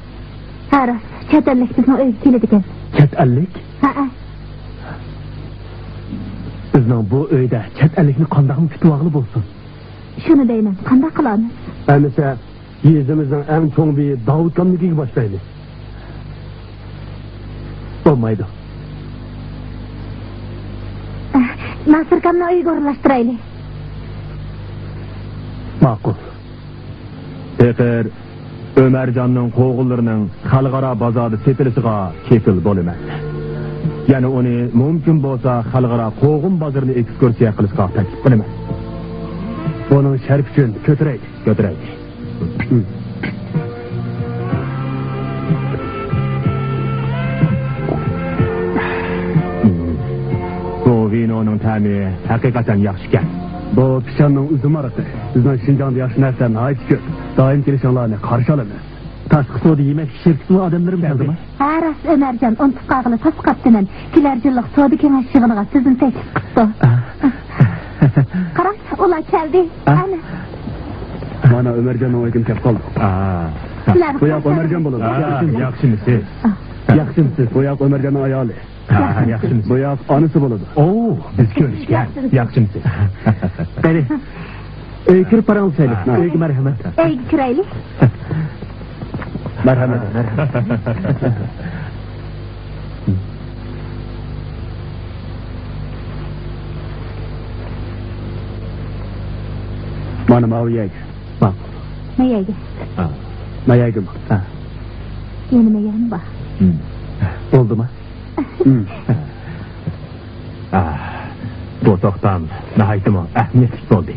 Ha, rost. Çatallık bizning uyga keladi ekan. Chet ellik? Ha. Bizning bu uyda chet ellikni qandaqmi kutib bo'lsin. Shuni deyman, qanday qilamiz? Emese yezimizin en çoğun bir Davutkan'lıkı başlaydı. Olmaydı. Nasırkamni uyga o'rlashtiraylik. Ma'qul. Eğer Ömercanning qo'g'inlarining xalqaro bozorda setilishiga kefil bo'laman. Yani onu mümkün bo'lsa xalqaro qo'g'in bozorini ekskursiya qilishga taklif qilaman. Bunun sharaf uchun ko'taraylik. Bu vinoning ta'mi haqiqatan yaxshi ekan. Bu pichanning uzum araqi. Bizning Şinjanda yaxshi narsani aytib ko'p. Doim kelishinglarni qarshi olamiz. Tashqi savdo yemak shirkati odamlarim keldimi? Ha, rost Ömercan, untiqog'ini tasqaptiman. Kelar yillik savdo kengash yig'iniga sizni taklif qildi. Qarang, ular keldi. Ana. Mana Ömercanning o'yim kelib qoldi. Bu yoq Ömercan bo'ladi. Yaxshimisiz? Yaxshimisiz? Bu yoq Ömercanning ayoli. Yaxshimisiz? Bu yoq onasi bo'ladi. Oo, biz ko'rishgan. Yaxshimisiz? Qani. Kirib qaranglaylik. Uyga marhamat. Uyga kiraylik. Marhamat. Mana maviyag. Bak. Mayagi. Mayagim. Yeni mayagim bor. Bo'ldimi? Bu to'xtam nahaytimi ahmiyatli bo'ldi.